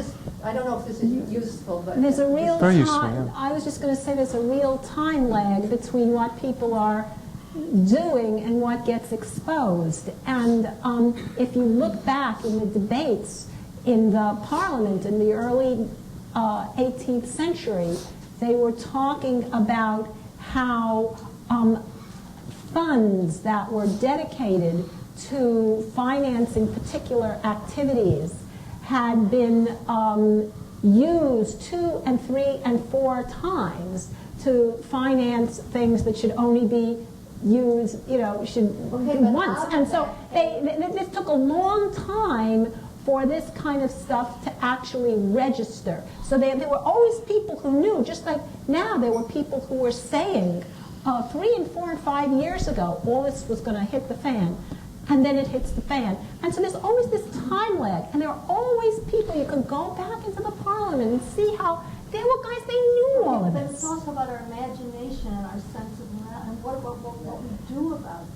don't know if this is useful, but
there's a real
very
time.
useful, yeah.
I was just going to say there's a real time lag between what people are doing and what gets exposed. And if you look back in the debates in the Parliament in the early 18th century, they were talking about how funds that were dedicated to financing particular activities had been used 2 and 3 and 4 times to finance things that should only be used, should be once. And so this took a long time for this kind of stuff to actually register. So there were always people who knew, just like now there were people who were saying 3 and 4 and 5 years ago, all this was going to hit the fan. And then it hits the fan. And so there's always this time lag. And there are always people, you can go back into the Parliament and see how there were guys, they knew all of
But
this.
it's also about our imagination and our sense of morality. And what about what we do about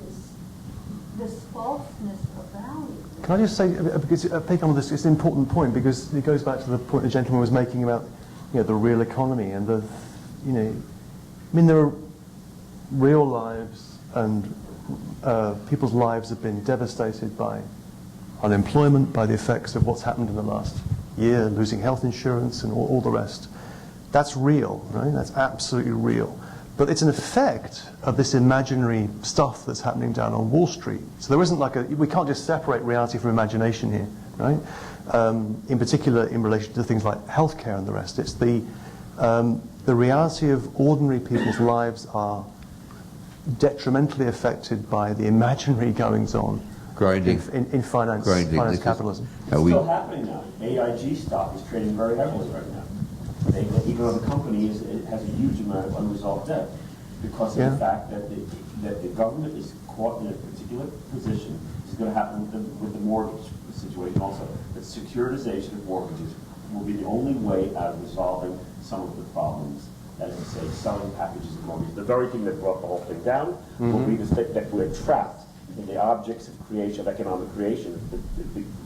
this falseness of value?
Can I just say, because take on this, it's an important point because it goes back to the point the gentleman was making about, the real economy and there are real lives and people's lives have been devastated by unemployment, by the effects of what's happened in the last year, losing health insurance and all the rest. That's real, right? That's absolutely real. But it's an effect of this imaginary stuff that's happening down on Wall Street. So there isn't like we can't just separate reality from imagination here, right? In particular, in relation to things like healthcare and the rest. It's the reality of ordinary people's lives are detrimentally affected by the imaginary goings-on in finance capitalism.
It's still happening now. AIG stock is trading very heavily right now. Even though the company has a huge amount of unresolved debt, because of the fact that the government is caught in a particular position. This is going to happen with the mortgage situation also. That securitization of mortgages will be the only way out of resolving some of the problems. As I say, selling packages of mortgages. The very thing that brought the whole thing down will be the fact that we're trapped in the objects of creation, of economic creation, that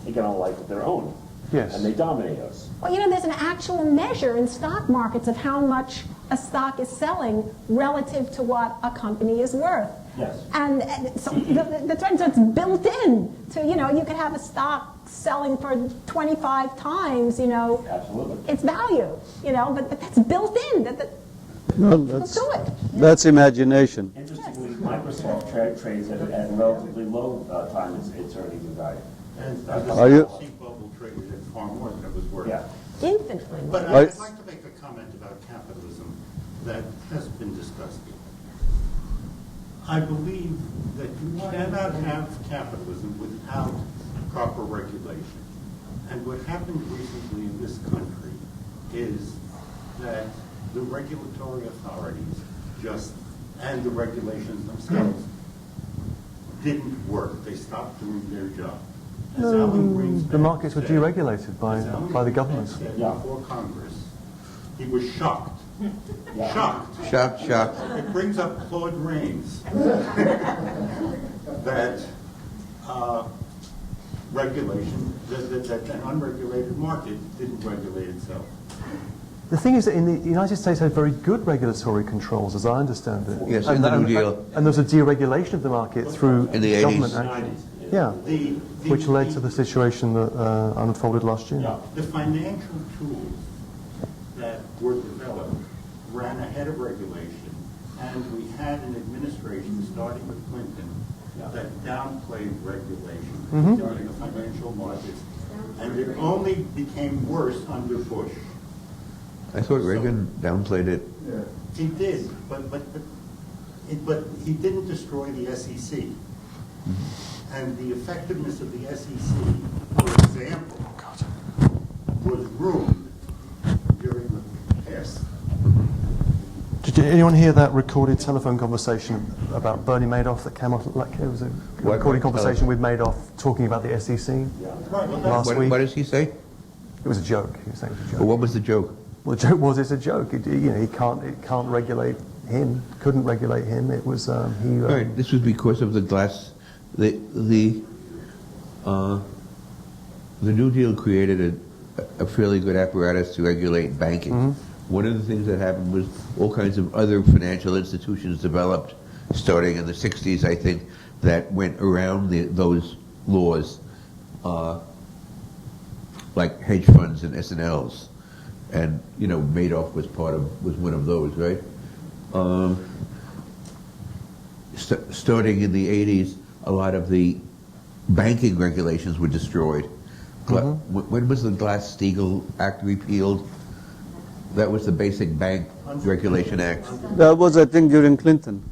take on a life of their own.
Yes.
And they dominate us.
Well, there's an actual measure in stock markets of how much a stock is selling relative to what a company is worth.
Yes.
And so that's right. So it's built in to, you could have a stock selling for 25 times,
Absolutely.
its value, but that's built in.
No, that's imagination.
Interestingly, Microsoft trades at a relatively low time its earnings and value.
And
Are you?
bubble traded at far more than it was worth.
Yeah.
Infinitely.
But I'd like to make a comment about capitalism that has been discussed here. I believe that you cannot have capitalism without proper regulation. And what happened recently in this country is that the regulatory authorities and the regulations themselves didn't work. They stopped doing their job.
The markets were deregulated by the government.
Before Congress, he was shocked.
Shocked.
It brings up Claude Rains that regulation, that an unregulated market didn't regulate itself.
The thing is that in the United States had very good regulatory controls, as I understand it.
Yes, in the New Deal.
And there was a deregulation of the market through
in the
government
80s.
action. Yeah, which led to the situation that unfolded last year.
The financial tools that were developed ran ahead of regulation, and we had an administration, starting with Clinton, that downplayed regulation during the financial markets, and it only became worse under Bush.
I thought Reagan downplayed it.
He did, but he didn't destroy the SEC. And the effectiveness of the SEC, for example, was ruined during the past.
Did anyone hear that recorded telephone conversation about Bernie Madoff that came off? Like, it was a recorded conversation with Madoff talking about the SEC last week.
What does he say?
It was a joke. He was saying it was a joke.
Well, what was the joke?
Well, the joke was it's a joke. It can't regulate him. Couldn't regulate him. It was he.
Right. This was because of the glass. The New Deal created a fairly good apparatus to regulate banking. Mm-hmm. One of the things that happened was all kinds of other financial institutions developed, starting in the 60s, I think, that went around those laws, like hedge funds and S&Ls. And, Madoff was one of those, right? Starting in the 80s, a lot of the banking regulations were destroyed. Mm-hmm. When was the Glass-Steagall Act repealed? That was the Basic Bank Regulation Act.
That was, I think, during Clinton.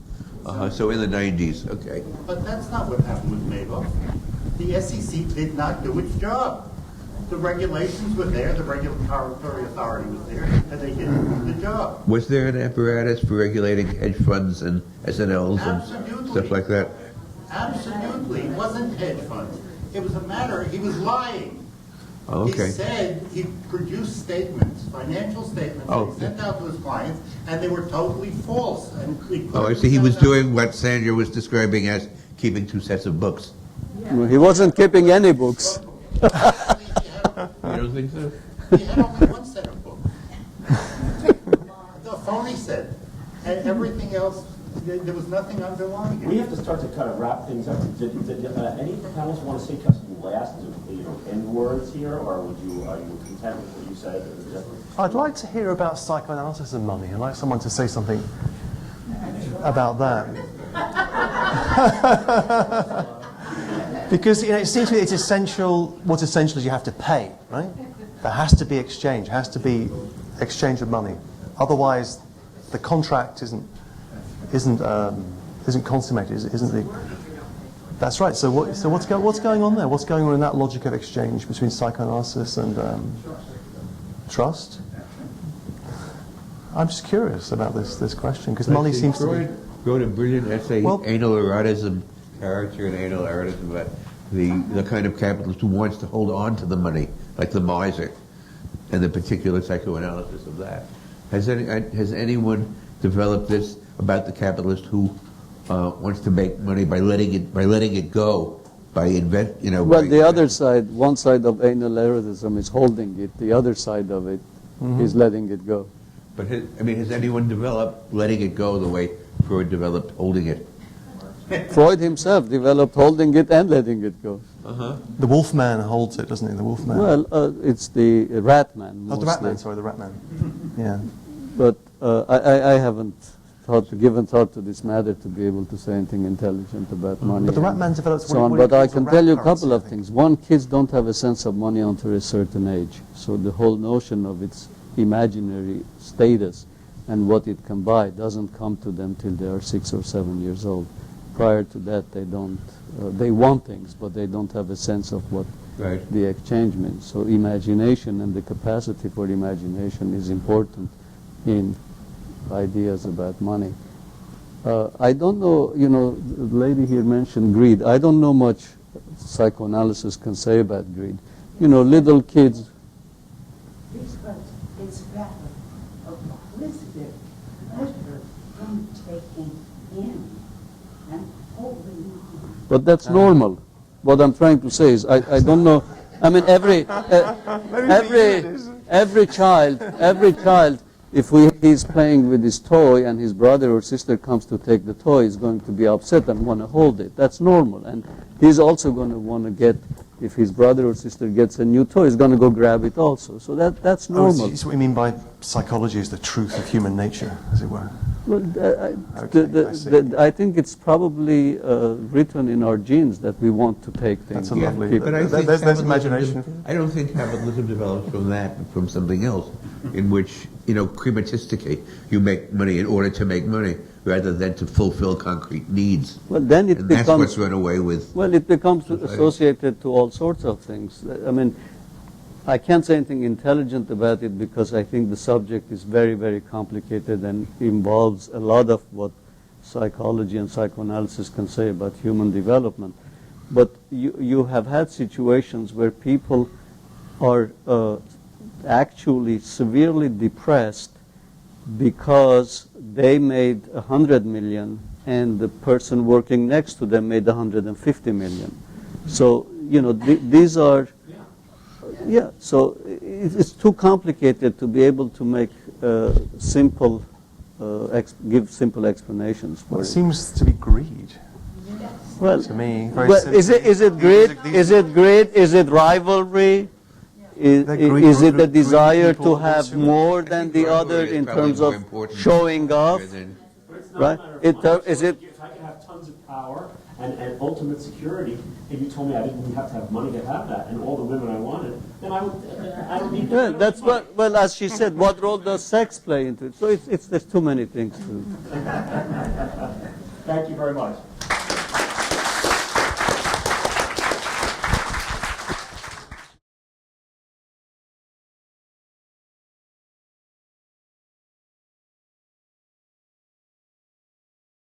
So in the 90s, okay.
But that's not what happened with Madoff. The SEC did not do its job. The regulations were there, the regulatory authority was there, and they didn't do the job.
Was there an apparatus for regulating hedge funds and S&Ls and stuff like that?
Absolutely. It wasn't hedge funds. It was a matter, he was lying.
Oh, okay.
He said he produced statements, financial statements, that he sent out to his clients, and they were totally false.
I see. He was doing what Sandra was describing as keeping two sets of books.
Yeah. Well, he wasn't keeping any books.
You don't think so?
He had only one set of books. The phony set. And everything else, there was nothing underlying it.
We have to start to kind of wrap things up. Did any of the panelists want to say something last end words here, or are you content with what you said?
I'd like to hear about psychoanalysis and money. I'd like someone to say something about that. Because it seems to me it's essential. What's essential is you have to pay, right? There has to be exchange. Has to be exchange of money. Otherwise, the contract isn't consummated. Isn't the? That's right. So what's going on there? What's going on in that logic of exchange between psychoanalysis and trust? I'm just curious about this question because money seems to be.
Wrote a brilliant essay, Anal Erotism, Character and Anal Erotism, about the kind of capitalist who wants to hold on to the money, like the miser, and the particular psychoanalysis of that. Has anyone developed this about the capitalist who wants to make money by letting it go, by invest,
Well, the other side, one side of anal erotism is holding it. The other side of it is letting it go.
But has anyone developed letting it go the way Freud developed holding it?
Freud himself developed holding it and letting it go.
The Wolfman holds it, doesn't he? The Wolfman.
Well, it's the Ratman.
Oh, the Ratman. Sorry, the Ratman. Yeah.
But I haven't given thought to this matter to be able to say anything intelligent about money.
But the Ratman develops.
So on. But I can tell you a couple of things. One, kids don't have a sense of money until a certain age. So the whole notion of its imaginary status and what it can buy doesn't come to them till they are 6 or 7 years old. Prior to that, they don't. They want things, but they don't have a sense of what the exchange means. So imagination and the capacity for imagination is important in ideas about money. I don't know. The lady here mentioned greed. I don't know much psychoanalysis can say about greed. Little kids.
It's rather acquisitive pleasure from taking in and holding on.
But that's normal. What I'm trying to say is, I don't know. I mean, every child, if he's playing with his toy and his brother or sister comes to take the toy, is going to be upset and want to hold it. That's normal. And he's also going to want to get, if his brother or sister gets a new toy, he's going to go grab it also. So that's normal.
So what you mean by psychology is the truth of human nature, as it were?
Well, I think it's probably written in our genes that we want to take things.
That's a lovely.
But I think
there's imagination.
I don't think capitalism develops from that, but from something else, in which crematistically you make money in order to make money, rather than to fulfill concrete needs.
Well, then it becomes.
That's what's run away with.
Well, it becomes associated to all sorts of things. I mean, I can't say anything intelligent about it because I think the subject is very, very complicated and involves a lot of what psychology and psychoanalysis can say about human development. But you have had situations where people are actually severely depressed because they made 100 million and the person working next to them made 150 million. So, these are... Yeah, so it's too complicated to be able to make simple, give simple explanations for it.
It seems to be greed.
Well,
to me,
is it greed? Is it greed? Is it rivalry? Is it the desire to have more than the other in terms of showing off? Right? Is it?
If I could have tons of power and ultimate security, and you told me I didn't have to have money to have that, and all the women I wanted, then I would need.
Yeah, that's what. Well, as she said, what role does sex play into it? So there's too many things to.
Thank you very much.